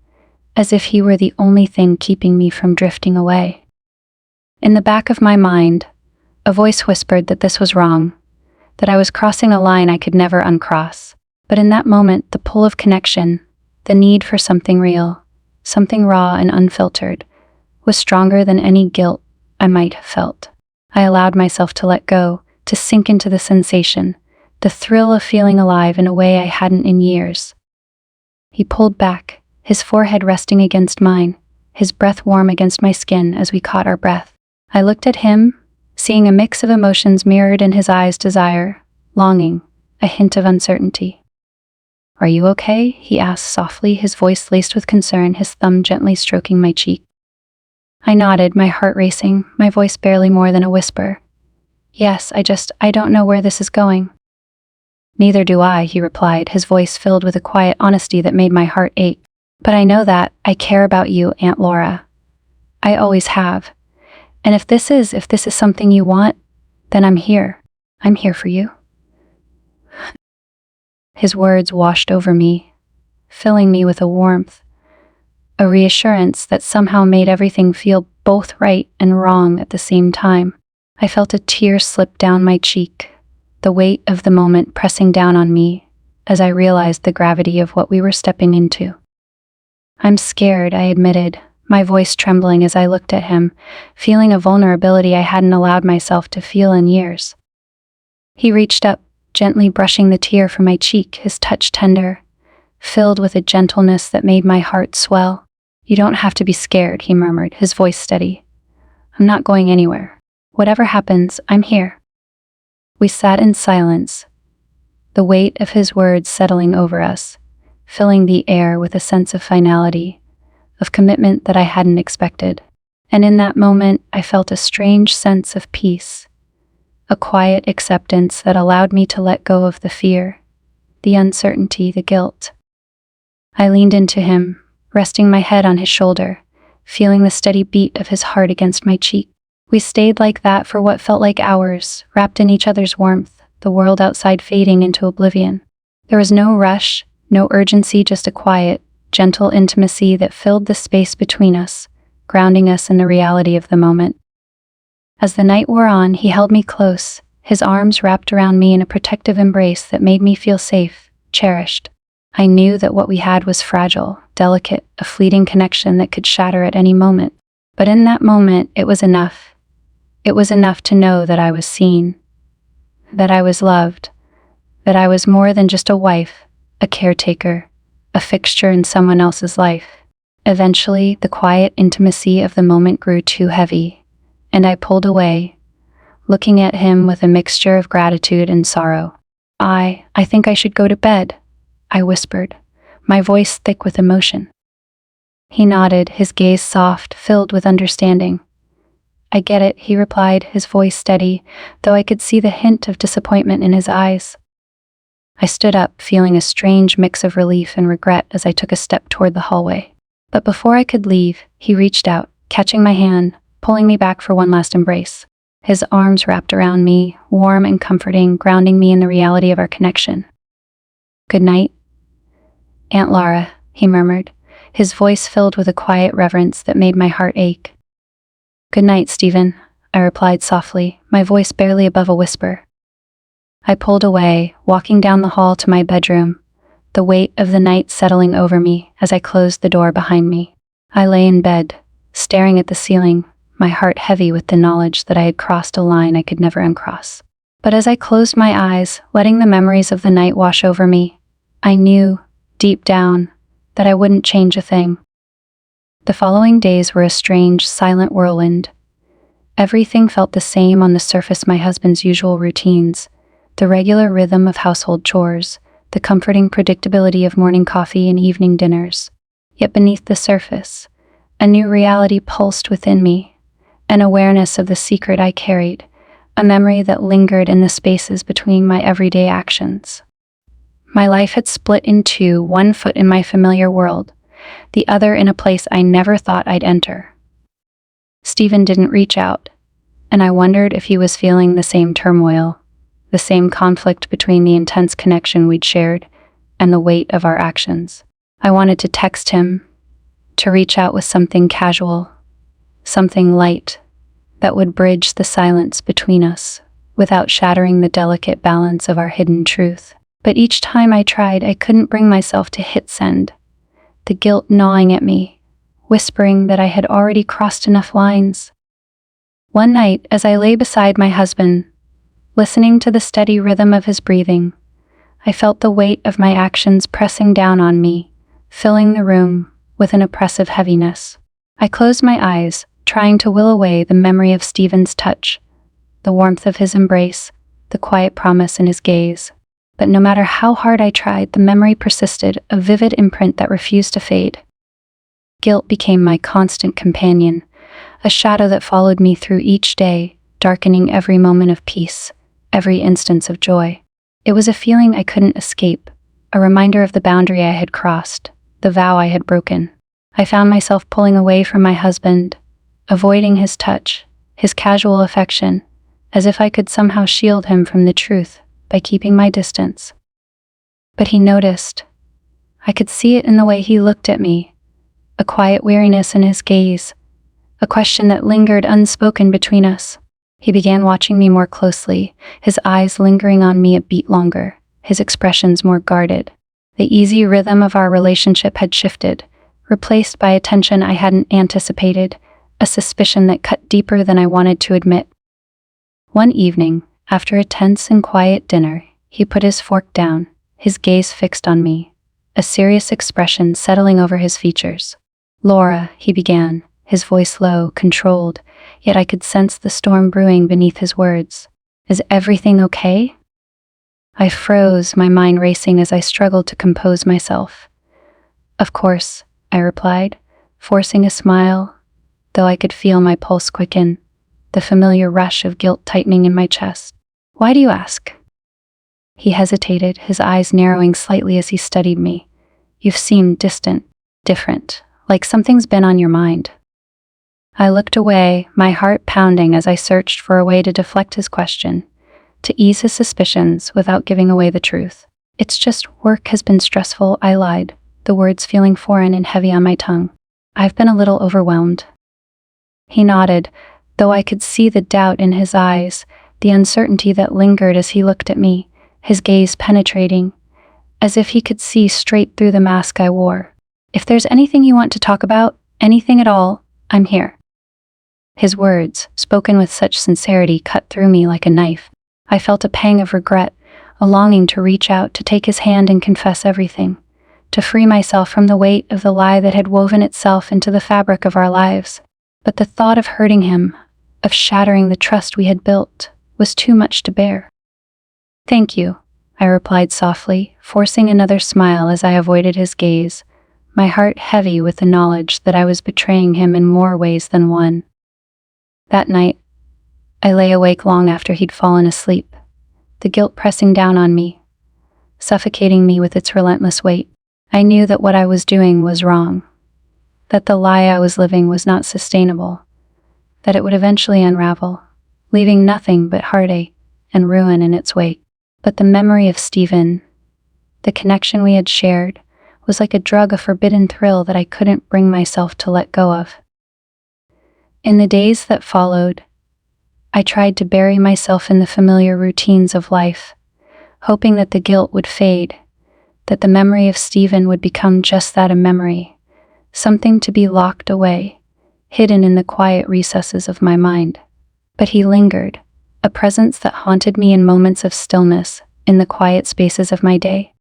as if he were the only thing keeping me from drifting away. In the back of my mind, a voice whispered that this was wrong, that I was crossing a line I could never uncross. But in that moment, the pull of connection, the need for something real, something raw and unfiltered, was stronger than any guilt I might have felt. I allowed myself to let go, to sink into the sensation, the thrill of feeling alive in a way I hadn't in years. He pulled back, his forehead resting against mine, his breath warm against my skin as we caught our breath. I looked at him, seeing a mix of emotions mirrored in his eyes: desire, longing, a hint of uncertainty. Are you okay? He asked softly, his voice laced with concern, his thumb gently stroking my cheek. I nodded, my heart racing, my voice barely more than a whisper. Yes, I don't know where this is going. Neither do I, he replied, his voice filled with a quiet honesty that made my heart ache. But I know that I care about you, Aunt Laura. I always have. And if this is something you want, then I'm here. I'm here for you. His words washed over me, filling me with a warmth, a reassurance that somehow made everything feel both right and wrong at the same time. I felt a tear slip down my cheek, the weight of the moment pressing down on me, as I realized the gravity of what we were stepping into. "I'm scared," I admitted, my voice trembling as I looked at him, feeling a vulnerability I hadn't allowed myself to feel in years. He reached up, gently brushing the tear from my cheek, his touch tender, filled with a gentleness that made my heart swell. "You don't have to be scared," he murmured, his voice steady. "I'm not going anywhere. Whatever happens, I'm here." We sat in silence, the weight of his words settling over us, filling the air with a sense of finality, of commitment that I hadn't expected. And in that moment, I felt a strange sense of peace, a quiet acceptance that allowed me to let go of the fear, the uncertainty, the guilt. I leaned into him, resting my head on his shoulder, feeling the steady beat of his heart against my cheek. We stayed like that for what felt like hours, wrapped in each other's warmth, the world outside fading into oblivion. There was no rush, no urgency, just a quiet, gentle intimacy that filled the space between us, grounding us in the reality of the moment. As the night wore on, he held me close, his arms wrapped around me in a protective embrace that made me feel safe, cherished. I knew that what we had was fragile, delicate, a fleeting connection that could shatter at any moment. But in that moment, it was enough. It was enough to know that I was seen, that I was loved, that I was more than just a wife, a caretaker, a fixture in someone else's life. Eventually, the quiet intimacy of the moment grew too heavy, and I pulled away, looking at him with a mixture of gratitude and sorrow. I think I should go to bed," I whispered, my voice thick with emotion. He nodded, his gaze soft, filled with understanding. "I get it," he replied, his voice steady, though I could see the hint of disappointment in his eyes. I stood up, feeling a strange mix of relief and regret as I took a step toward the hallway. But before I could leave, he reached out, catching my hand, pulling me back for one last embrace. His arms wrapped around me, warm and comforting, grounding me in the reality of our connection. "Good night, Aunt Laura," he murmured, his voice filled with a quiet reverence that made my heart ache. "Good night, Stephen," I replied softly, my voice barely above a whisper. I pulled away, walking down the hall to my bedroom, the weight of the night settling over me as I closed the door behind me. I lay in bed, staring at the ceiling, my heart heavy with the knowledge that I had crossed a line I could never uncross. But as I closed my eyes, letting the memories of the night wash over me, I knew, deep down, that I wouldn't change a thing. The following days were a strange, silent whirlwind. Everything felt the same on the surface: my husband's usual routines, the regular rhythm of household chores, the comforting predictability of morning coffee and evening dinners. Yet beneath the surface, a new reality pulsed within me, an awareness of the secret I carried, a memory that lingered in the spaces between my everyday actions. My life had split in two, one foot in my familiar world, the other in a place I never thought I'd enter. Stephen didn't reach out, and I wondered if he was feeling the same turmoil, the same conflict between the intense connection we'd shared and the weight of our actions. I wanted to text him, to reach out with something casual, something light, that would bridge the silence between us without shattering the delicate balance of our hidden truth. But each time I tried, I couldn't bring myself to hit send, the guilt gnawing at me, whispering that I had already crossed enough lines. One night, as I lay beside my husband, listening to the steady rhythm of his breathing, I felt the weight of my actions pressing down on me, filling the room with an oppressive heaviness. I closed my eyes, trying to will away the memory of Stephen's touch, the warmth of his embrace, the quiet promise in his gaze. But no matter how hard I tried, the memory persisted, a vivid imprint that refused to fade. Guilt became my constant companion, a shadow that followed me through each day, darkening every moment of peace, every instance of joy. It was a feeling I couldn't escape, a reminder of the boundary I had crossed, the vow I had broken. I found myself pulling away from my husband, avoiding his touch, his casual affection, as if I could somehow shield him from the truth by keeping my distance. But he noticed. I could see it in the way he looked at me, a quiet weariness in his gaze, a question that lingered unspoken between us. He began watching me more closely, his eyes lingering on me a beat longer, his expressions more guarded. The easy rhythm of our relationship had shifted, replaced by a tension I hadn't anticipated, a suspicion that cut deeper than I wanted to admit. One evening, after a tense and quiet dinner, he put his fork down, his gaze fixed on me, a serious expression settling over his features. "Laura," he began, his voice low, controlled, yet I could sense the storm brewing beneath his words. "Is everything okay?" I froze, my mind racing as I struggled to compose myself. "Of course," I replied, forcing a smile, though I could feel my pulse quicken, the familiar rush of guilt tightening in my chest. "Why do you ask?" He hesitated, his eyes narrowing slightly as he studied me. "You've seemed distant, different, like something's been on your mind." I looked away, my heart pounding as I searched for a way to deflect his question, to ease his suspicions without giving away the truth. "It's just work has been stressful," I lied, the words feeling foreign and heavy on my tongue. "I've been a little overwhelmed." He nodded, though I could see the doubt in his eyes, the uncertainty that lingered as he looked at me, his gaze penetrating, as if he could see straight through the mask I wore. "If there's anything you want to talk about, anything at all, I'm here." His words, spoken with such sincerity, cut through me like a knife. I felt a pang of regret, a longing to reach out, to take his hand and confess everything, to free myself from the weight of the lie that had woven itself into the fabric of our lives. But the thought of hurting him, of shattering the trust we had built, was too much to bear. "Thank you," I replied softly, forcing another smile as I avoided his gaze, my heart heavy with the knowledge that I was betraying him in more ways than one. That night, I lay awake long after he'd fallen asleep, the guilt pressing down on me, suffocating me with its relentless weight. I knew that what I was doing was wrong, that the lie I was living was not sustainable, that it would eventually unravel, leaving nothing but heartache and ruin in its wake. But the memory of Stephen, the connection we had shared, was like a drug, a forbidden thrill that I couldn't bring myself to let go of. In the days that followed, I tried to bury myself in the familiar routines of life, hoping that the guilt would fade, that the memory of Stephen would become just that, a memory, something to be locked away, hidden in the quiet recesses of my mind. But he lingered, a presence that haunted me in moments of stillness, in the quiet spaces of my day.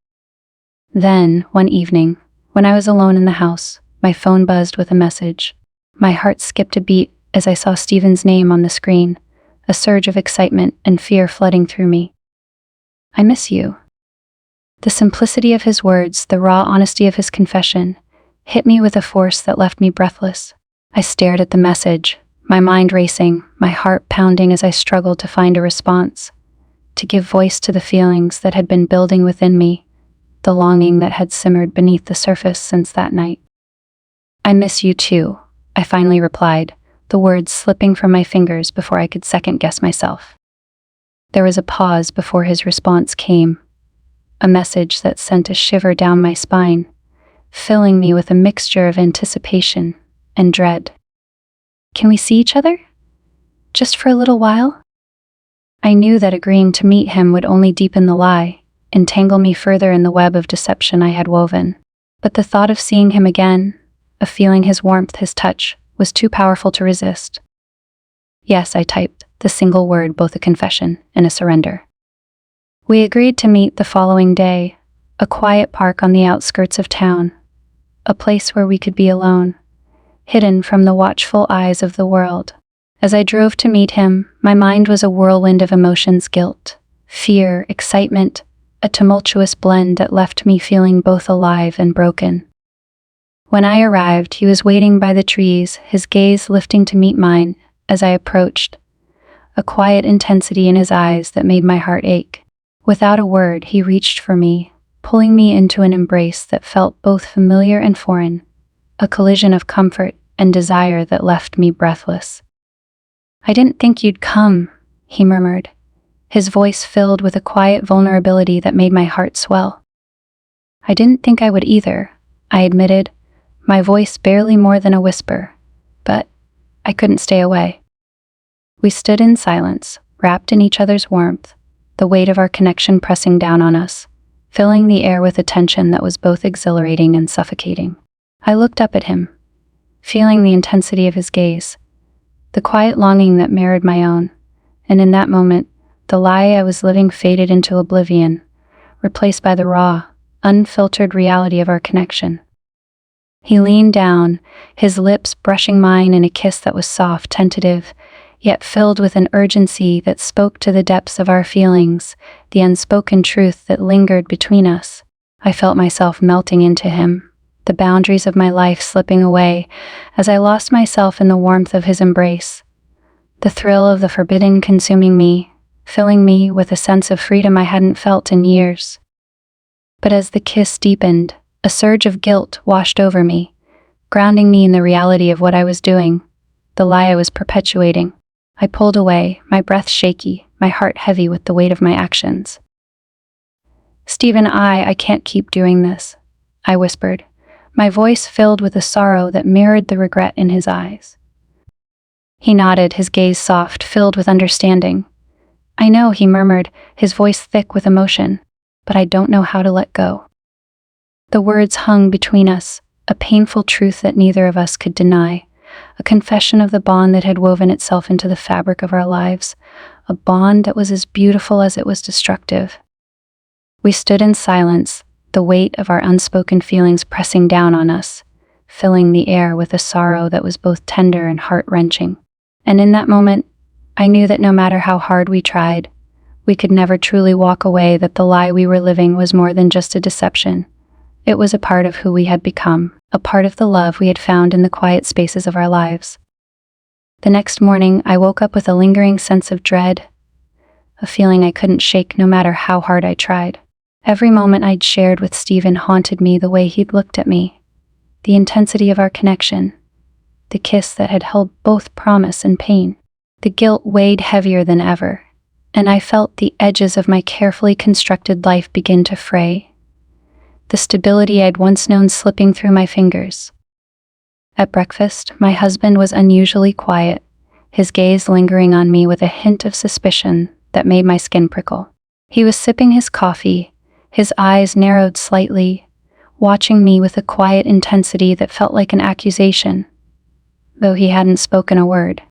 Then, one evening, when I was alone in the house, my phone buzzed with a message. My heart skipped a beat as I saw Stephen's name on the screen, a surge of excitement and fear flooding through me. "I miss you." The simplicity of his words, the raw honesty of his confession, hit me with a force that left me breathless. I stared at the message, my mind racing, my heart pounding as I struggled to find a response, to give voice to the feelings that had been building within me, the longing that had simmered beneath the surface since that night. "I miss you too," I finally replied, the words slipping from my fingers before I could second-guess myself. There was a pause before his response came, a message that sent a shiver down my spine, filling me with a mixture of anticipation and dread. "Can we see each other? Just for a little while?" I knew that agreeing to meet him would only deepen the lie, entangle me further in the web of deception I had woven. But the thought of seeing him again, of feeling his warmth, his touch, was too powerful to resist. "Yes," I typed, the single word, both a confession and a surrender. We agreed to meet the following day, a quiet park on the outskirts of town, a place where we could be alone, hidden from the watchful eyes of the world. As I drove to meet him, my mind was a whirlwind of emotions: guilt, fear, excitement, a tumultuous blend that left me feeling both alive and broken. When I arrived, he was waiting by the trees, his gaze lifting to meet mine as I approached, a quiet intensity in his eyes that made my heart ache. Without a word, he reached for me, pulling me into an embrace that felt both familiar and foreign, a collision of comfort and desire that left me breathless. "I didn't think you'd come," he murmured, his voice filled with a quiet vulnerability that made my heart swell. "I didn't think I would either," I admitted, my voice barely more than a whisper, but I couldn't stay away. We stood in silence, wrapped in each other's warmth, the weight of our connection pressing down on us, filling the air with a tension that was both exhilarating and suffocating. I looked up at him, feeling the intensity of his gaze, the quiet longing that mirrored my own, and in that moment, the lie I was living faded into oblivion, replaced by the raw, unfiltered reality of our connection. He leaned down, his lips brushing mine in a kiss that was soft, tentative, yet filled with an urgency that spoke to the depths of our feelings, the unspoken truth that lingered between us. I felt myself melting into him, the boundaries of my life slipping away as I lost myself in the warmth of his embrace. The thrill of the forbidden consuming me, filling me with a sense of freedom I hadn't felt in years. But as the kiss deepened, a surge of guilt washed over me, grounding me in the reality of what I was doing, the lie I was perpetuating. I pulled away, my breath shaky, my heart heavy with the weight of my actions. "Stephen, I can't keep doing this," I whispered, my voice filled with a sorrow that mirrored the regret in his eyes. He nodded, his gaze soft, filled with understanding. "I know," he murmured, his voice thick with emotion, "but I don't know how to let go." The words hung between us, a painful truth that neither of us could deny, a confession of the bond that had woven itself into the fabric of our lives, a bond that was as beautiful as it was destructive. We stood in silence, the weight of our unspoken feelings pressing down on us, filling the air with a sorrow that was both tender and heart-wrenching. And in that moment, I knew that no matter how hard we tried, we could never truly walk away, that the lie we were living was more than just a deception. It was a part of who we had become, a part of the love we had found in the quiet spaces of our lives. The next morning, I woke up with a lingering sense of dread, a feeling I couldn't shake no matter how hard I tried. Every moment I'd shared with Stephen haunted me, the way he'd looked at me, the intensity of our connection, the kiss that had held both promise and pain. The guilt weighed heavier than ever, and I felt the edges of my carefully constructed life begin to fray, the stability I'd once known slipping through my fingers. At breakfast, my husband was unusually quiet, his gaze lingering on me with a hint of suspicion that made my skin prickle. He was sipping his coffee, his eyes narrowed slightly, watching me with a quiet intensity that felt like an accusation, though he hadn't spoken a word.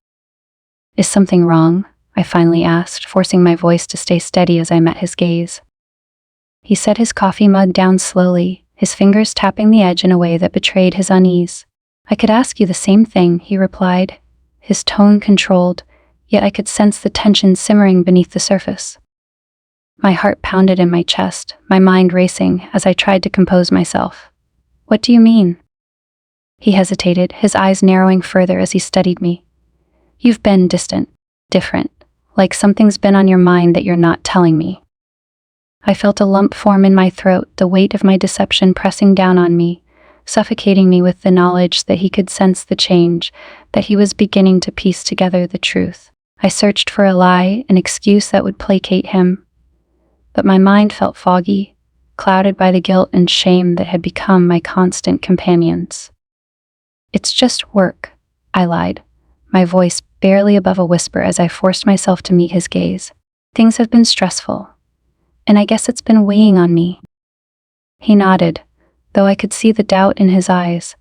"Is something wrong?" I finally asked, forcing my voice to stay steady as I met his gaze. He set his coffee mug down slowly, his fingers tapping the edge in a way that betrayed his unease. "I could ask you the same thing," he replied, his tone controlled, yet I could sense the tension simmering beneath the surface. My heart pounded in my chest, my mind racing as I tried to compose myself. "What do you mean?" He hesitated, his eyes narrowing further as he studied me. "You've been distant, different, like something's been on your mind that you're not telling me." I felt a lump form in my throat, the weight of my deception pressing down on me, suffocating me with the knowledge that he could sense the change, that he was beginning to piece together the truth. I searched for a lie, an excuse that would placate him, but my mind felt foggy, clouded by the guilt and shame that had become my constant companions. "It's just work," I lied, my voice barely above a whisper as I forced myself to meet his gaze. "Things have been stressful, and I guess it's been weighing on me." He nodded, though I could see the doubt in his eyes,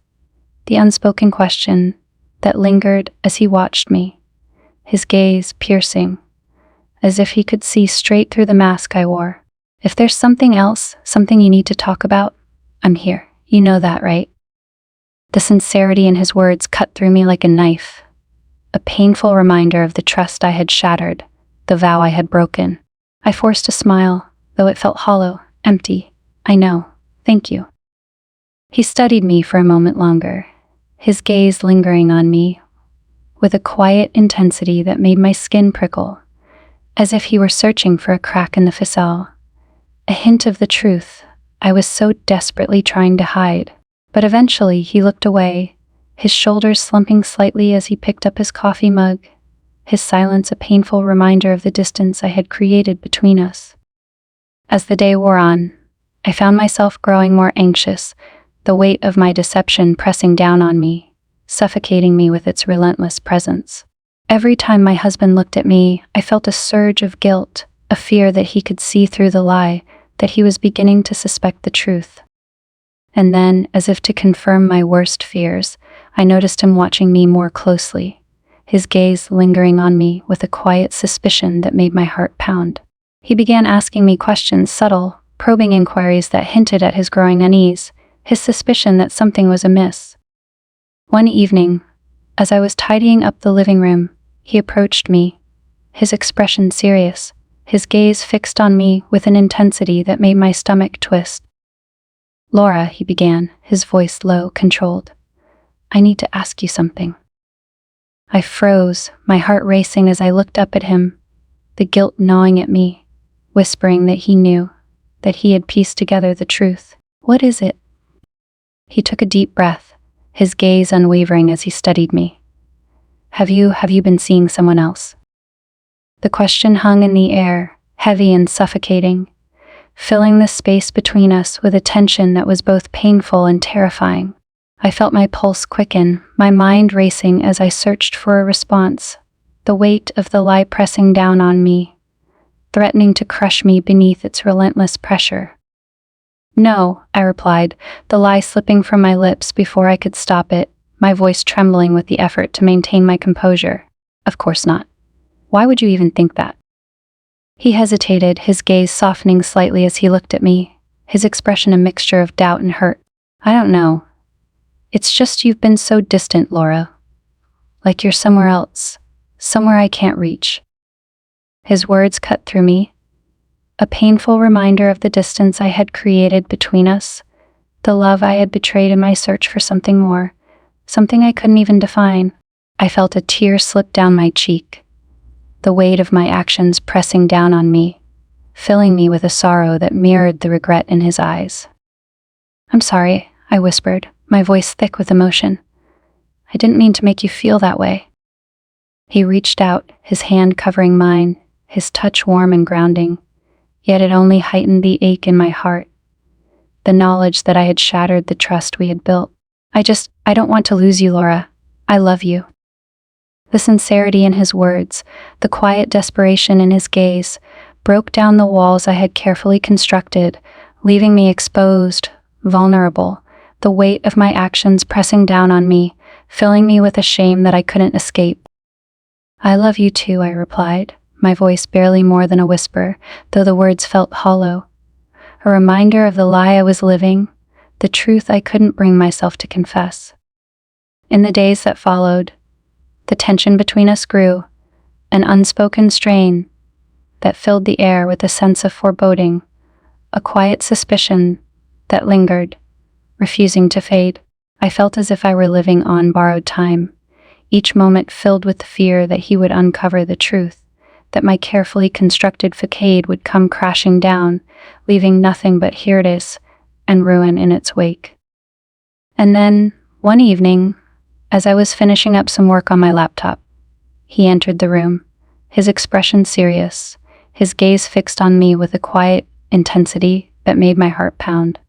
the unspoken question that lingered as he watched me, his gaze piercing, as if he could see straight through the mask I wore. "If there's something else, something you need to talk about, I'm here. You know that, right?" The sincerity in his words cut through me like a knife, a painful reminder of the trust I had shattered, the vow I had broken. I forced a smile, though it felt hollow, empty. "I know. Thank you." He studied me for a moment longer, his gaze lingering on me, with a quiet intensity that made my skin prickle, as if he were searching for a crack in the facade, a hint of the truth I was so desperately trying to hide. But eventually he looked away, his shoulders slumping slightly as he picked up his coffee mug, his silence a painful reminder of the distance I had created between us. As the day wore on, I found myself growing more anxious, the weight of my deception pressing down on me, suffocating me with its relentless presence. Every time my husband looked at me, I felt a surge of guilt, a fear that he could see through the lie, that he was beginning to suspect the truth. And then, as if to confirm my worst fears, I noticed him watching me more closely, his gaze lingering on me with a quiet suspicion that made my heart pound. He began asking me questions, subtle, probing inquiries that hinted at his growing unease, his suspicion that something was amiss. One evening, as I was tidying up the living room, he approached me, his expression serious, his gaze fixed on me with an intensity that made my stomach twist. "Laura," he began, his voice low, controlled. "I need to ask you something." I froze, my heart racing as I looked up at him, the guilt gnawing at me, whispering that he knew, that he had pieced together the truth. "What is it?" He took a deep breath, his gaze unwavering as he studied me. Have you been seeing someone else?" The question hung in the air, heavy and suffocating, filling the space between us with a tension that was both painful and terrifying. I felt my pulse quicken, my mind racing as I searched for a response, the weight of the lie pressing down on me, threatening to crush me beneath its relentless pressure. "No," I replied, the lie slipping from my lips before I could stop it, my voice trembling with the effort to maintain my composure. "Of course not. Why would you even think that?" He hesitated, his gaze softening slightly as he looked at me, his expression a mixture of doubt and hurt. "I don't know. It's just you've been so distant, Laura. Like you're somewhere else, somewhere I can't reach." His words cut through me, a painful reminder of the distance I had created between us, the love I had betrayed in my search for something more, something I couldn't even define. I felt a tear slip down my cheek, the weight of my actions pressing down on me, filling me with a sorrow that mirrored the regret in his eyes. "I'm sorry," I whispered, my voice thick with emotion. "I didn't mean to make you feel that way." He reached out, his hand covering mine, his touch warm and grounding, yet it only heightened the ache in my heart, the knowledge that I had shattered the trust we had built. I don't want to lose you, Laura. I love you." The sincerity in his words, the quiet desperation in his gaze, broke down the walls I had carefully constructed, leaving me exposed, vulnerable, the weight of my actions pressing down on me, filling me with a shame that I couldn't escape. "I love you too," I replied, my voice barely more than a whisper, though the words felt hollow. A reminder of the lie I was living, the truth I couldn't bring myself to confess. In the days that followed, the tension between us grew, an unspoken strain that filled the air with a sense of foreboding, a quiet suspicion that lingered, refusing to fade. I felt as if I were living on borrowed time, each moment filled with the fear that he would uncover the truth, that my carefully constructed facade would come crashing down, leaving nothing but here it is and ruin in its wake. And then, one evening, as I was finishing up some work on my laptop, he entered the room, his expression serious, his gaze fixed on me with a quiet intensity that made my heart pound.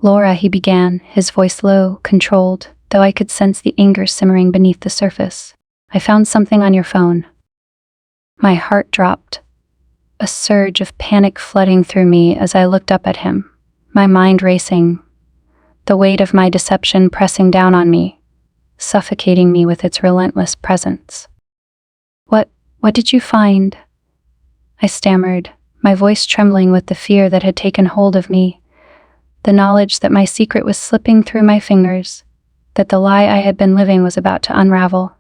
"Laura," he began, his voice low, controlled, though I could sense the anger simmering beneath the surface. "I found something on your phone." My heart dropped, a surge of panic flooding through me as I looked up at him, my mind racing, the weight of my deception pressing down on me, suffocating me with its relentless presence. What did you find?" I stammered, my voice trembling with the fear that had taken hold of me, the knowledge that my secret was slipping through my fingers, that the lie I had been living was about to unravel.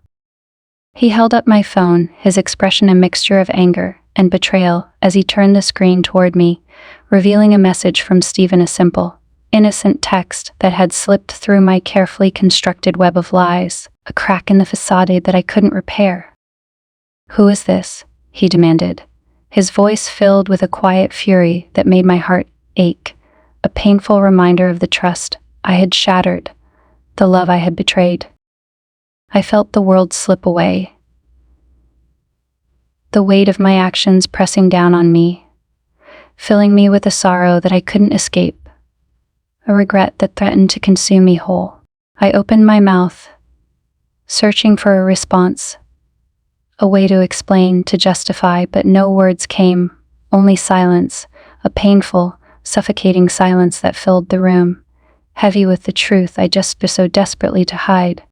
He held up my phone, his expression a mixture of anger and betrayal as he turned the screen toward me, revealing a message from Stephen, a simple, innocent text that had slipped through my carefully constructed web of lies, a crack in the facade that I couldn't repair. "Who is this?" he demanded, his voice filled with a quiet fury that made my heart ache, a painful reminder of the trust I had shattered, the love I had betrayed. I felt the world slip away, the weight of my actions pressing down on me, filling me with a sorrow that I couldn't escape, a regret that threatened to consume me whole. I opened my mouth, searching for a response, a way to explain, to justify, but no words came, only silence, a painful, suffocating silence that filled the room, heavy with the truth I just so desperately to hide.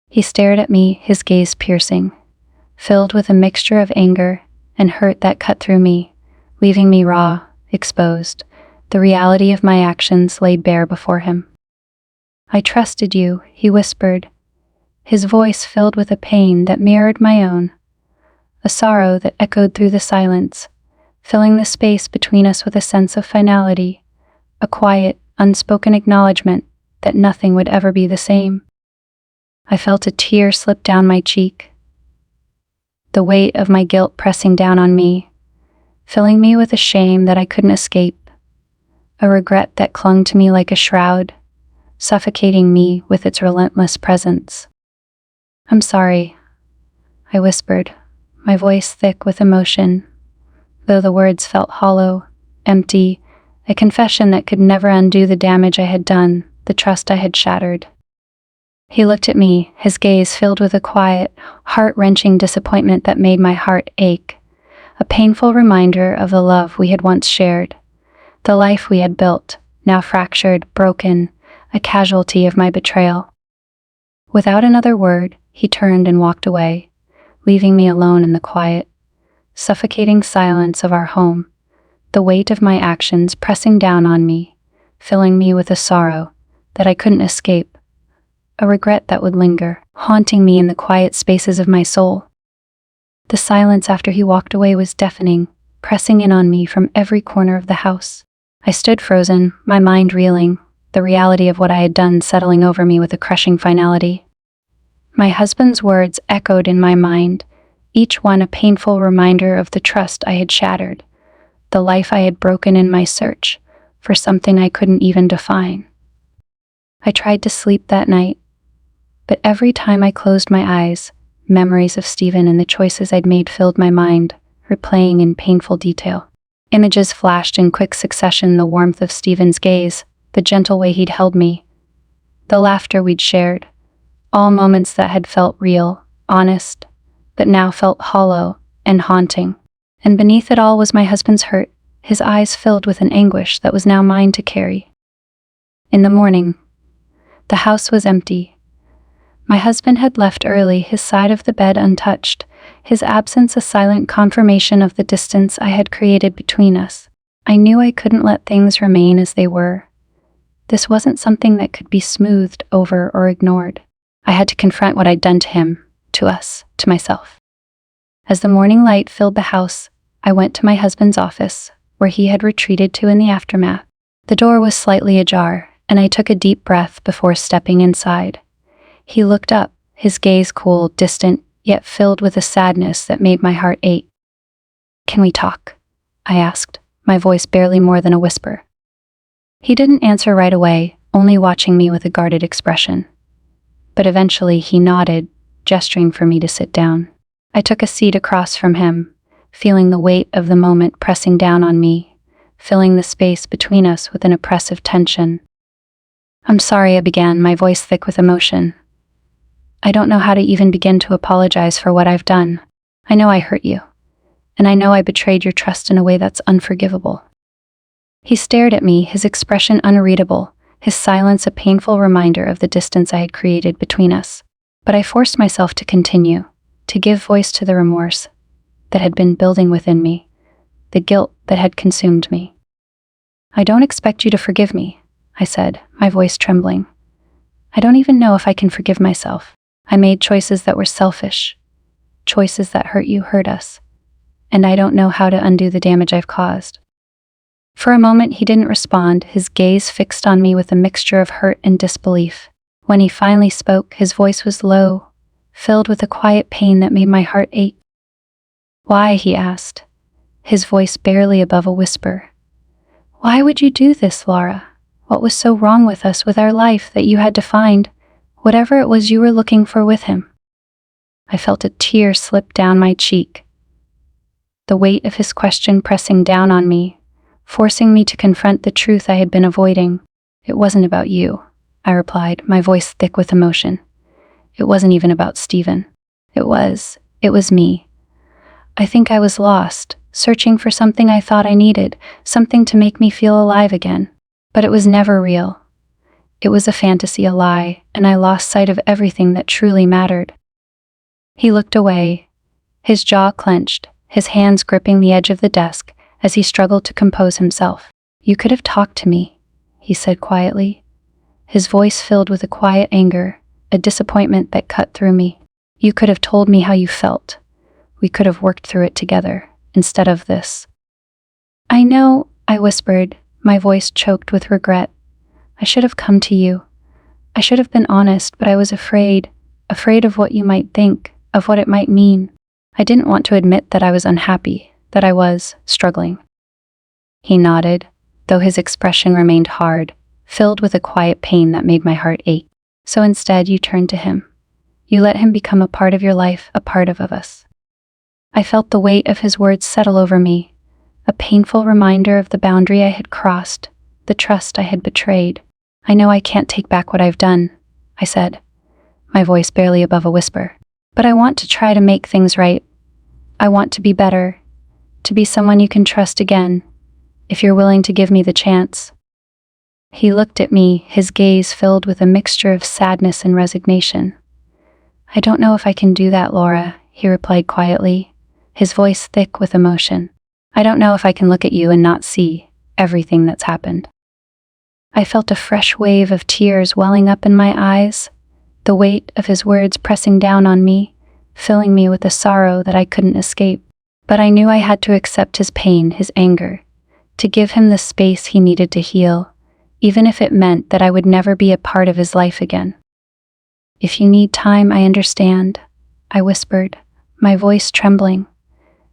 He stared at me, his gaze piercing, filled with a mixture of anger and hurt that cut through me, leaving me raw, exposed. The reality of my actions lay bare before him. "I trusted you," he whispered, his voice filled with a pain that mirrored my own, a sorrow that echoed through the silence, filling the space between us with a sense of finality, a quiet, unspoken acknowledgement that nothing would ever be the same. I felt a tear slip down my cheek, the weight of my guilt pressing down on me, filling me with a shame that I couldn't escape, a regret that clung to me like a shroud, suffocating me with its relentless presence. "I'm sorry," I whispered, my voice thick with emotion, though the words felt hollow, empty, a confession that could never undo the damage I had done, the trust I had shattered. He looked at me, his gaze filled with a quiet, heart-wrenching disappointment that made my heart ache, a painful reminder of the love we had once shared, the life we had built, now fractured, broken, a casualty of my betrayal. Without another word, he turned and walked away, leaving me alone in the quiet, suffocating silence of our home, the weight of my actions pressing down on me, filling me with a sorrow that I couldn't escape, a regret that would linger, haunting me in the quiet spaces of my soul. The silence after he walked away was deafening, pressing in on me from every corner of the house. I stood frozen, my mind reeling, the reality of what I had done settling over me with a crushing finality. My husband's words echoed in my mind, each one a painful reminder of the trust I had shattered, the life I had broken in my search for something I couldn't even define. I tried to sleep that night, but every time I closed my eyes, memories of Stephen and the choices I'd made filled my mind, replaying in painful detail. Images flashed in quick succession, the warmth of Stephen's gaze, the gentle way he'd held me, the laughter we'd shared, all moments that had felt real, honest, but now felt hollow and haunting. And beneath it all was my husband's hurt, his eyes filled with an anguish that was now mine to carry. In the morning, the house was empty. My husband had left early, his side of the bed untouched, his absence a silent confirmation of the distance I had created between us. I knew I couldn't let things remain as they were. This wasn't something that could be smoothed over or ignored. I had to confront what I'd done to him, to us, to myself. As the morning light filled the house, I went to my husband's office, where he had retreated to in the aftermath. The door was slightly ajar, and I took a deep breath before stepping inside. He looked up, his gaze cool, distant, yet filled with a sadness that made my heart ache. "Can we talk?" I asked, my voice barely more than a whisper. He didn't answer right away, only watching me with a guarded expression. But eventually he nodded, gesturing for me to sit down. I took a seat across from him, feeling the weight of the moment pressing down on me, filling the space between us with an oppressive tension. "I'm sorry," I began, my voice thick with emotion. "I don't know how to even begin to apologize for what I've done. I know I hurt you, and I know I betrayed your trust in a way that's unforgivable." He stared at me, his expression unreadable, his silence a painful reminder of the distance I had created between us. But I forced myself to continue, to give voice to the remorse that had been building within me, the guilt that had consumed me. "I don't expect you to forgive me," I said, my voice trembling. "I don't even know if I can forgive myself. I made choices that were selfish, choices that hurt you, hurt us, and I don't know how to undo the damage I've caused." For a moment he didn't respond, his gaze fixed on me with a mixture of hurt and disbelief. When he finally spoke, his voice was low, filled with a quiet pain that made my heart ache. "Why?" he asked, his voice barely above a whisper. "Why would you do this, Laura? What was so wrong with us, with our life, that you had to find whatever it was you were looking for with him?" I felt a tear slip down my cheek, the weight of his question pressing down on me, forcing me to confront the truth I had been avoiding. "It wasn't about you," I replied, my voice thick with emotion. "It wasn't even about Stephen. It was me. I think I was lost, searching for something I thought I needed, something to make me feel alive again. But it was never real. It was a fantasy, a lie, and I lost sight of everything that truly mattered. He looked away, his jaw clenched, his hands gripping the edge of the desk as he struggled to compose himself. "You could have talked to me," he said quietly, his voice filled with a quiet anger, a disappointment that cut through me. "You could have told me how you felt. We could have worked through it together, instead of this." "I know," I whispered, my voice choked with regret. "I should have come to you. I should have been honest, but I was afraid of what you might think, of what it might mean. I didn't want to admit that I was unhappy, that I was struggling." He nodded, though his expression remained hard, filled with a quiet pain that made my heart ache. "So instead you turned to him. You let him become a part of your life, a part of us." I felt the weight of his words settle over me, a painful reminder of the boundary I had crossed, the trust I had betrayed. "I know I can't take back what I've done," I said, my voice barely above a whisper. "But I want to try to make things right. I want to be better, to be someone you can trust again, if you're willing to give me the chance." He looked at me, his gaze filled with a mixture of sadness and resignation. "I don't know if I can do that, Laura," he replied quietly, his voice thick with emotion. "I don't know if I can look at you and not see everything that's happened." I felt a fresh wave of tears welling up in my eyes, the weight of his words pressing down on me, filling me with a sorrow that I couldn't escape. But I knew I had to accept his pain, his anger, to give him the space he needed to heal, even if it meant that I would never be a part of his life again. "If you need time, I understand," I whispered, my voice trembling.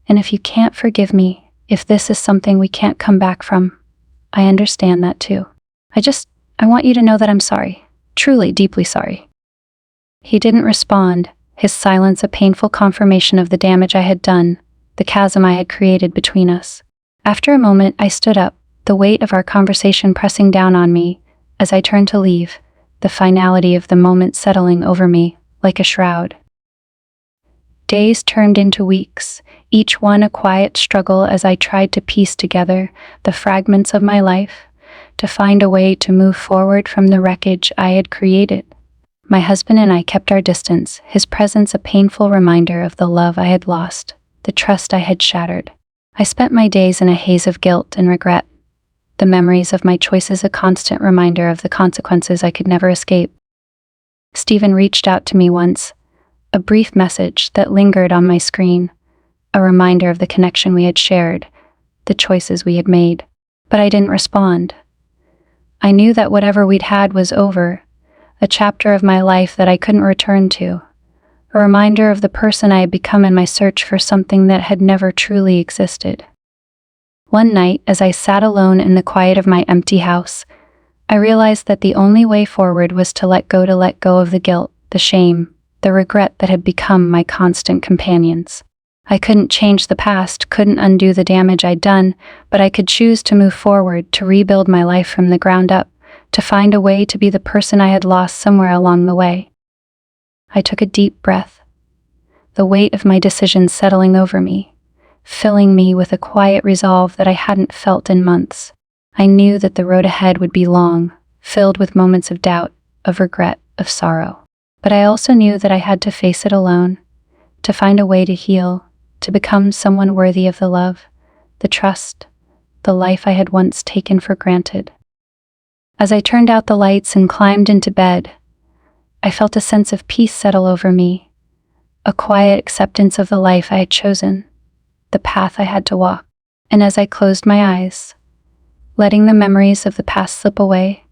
"And if you can't forgive me, if this is something we can't come back from, I understand that too. I want you to know that I'm sorry, truly, deeply sorry." He didn't respond, his silence a painful confirmation of the damage I had done, the chasm I had created between us. After a moment, I stood up, the weight of our conversation pressing down on me. As I turned to leave, the finality of the moment settling over me like a shroud. Days turned into weeks, each one a quiet struggle as I tried to piece together the fragments of my life, to find a way to move forward from the wreckage I had created. My husband and I kept our distance, his presence a painful reminder of the love I had lost, the trust I had shattered. I spent my days in a haze of guilt and regret, the memories of my choices a constant reminder of the consequences I could never escape. Stephen reached out to me once, a brief message that lingered on my screen, a reminder of the connection we had shared, the choices we had made. But I didn't respond. I knew that whatever we'd had was over, a chapter of my life that I couldn't return to, a reminder of the person I had become in my search for something that had never truly existed. One night, as I sat alone in the quiet of my empty house, I realized that the only way forward was to let go of the guilt, the shame, the regret that had become my constant companions. I couldn't change the past, couldn't undo the damage I'd done, but I could choose to move forward, to rebuild my life from the ground up, to find a way to be the person I had lost somewhere along the way. I took a deep breath, the weight of my decisions settling over me, filling me with a quiet resolve that I hadn't felt in months. I knew that the road ahead would be long, filled with moments of doubt, of regret, of sorrow. But I also knew that I had to face it alone, to find a way to heal, to become someone worthy of the love, the trust, the life I had once taken for granted. As I turned out the lights and climbed into bed, I felt a sense of peace settle over me, a quiet acceptance of the life I had chosen, the path I had to walk. And as I closed my eyes, letting the memories of the past slip away,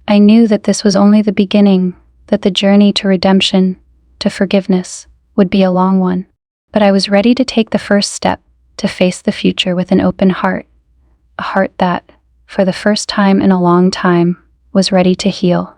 I knew that this was only the beginning, that the journey to redemption, to forgiveness, would be a long one. But I was ready to take the first step, to face the future with an open heart, a heart that, for the first time in a long time, was ready to heal.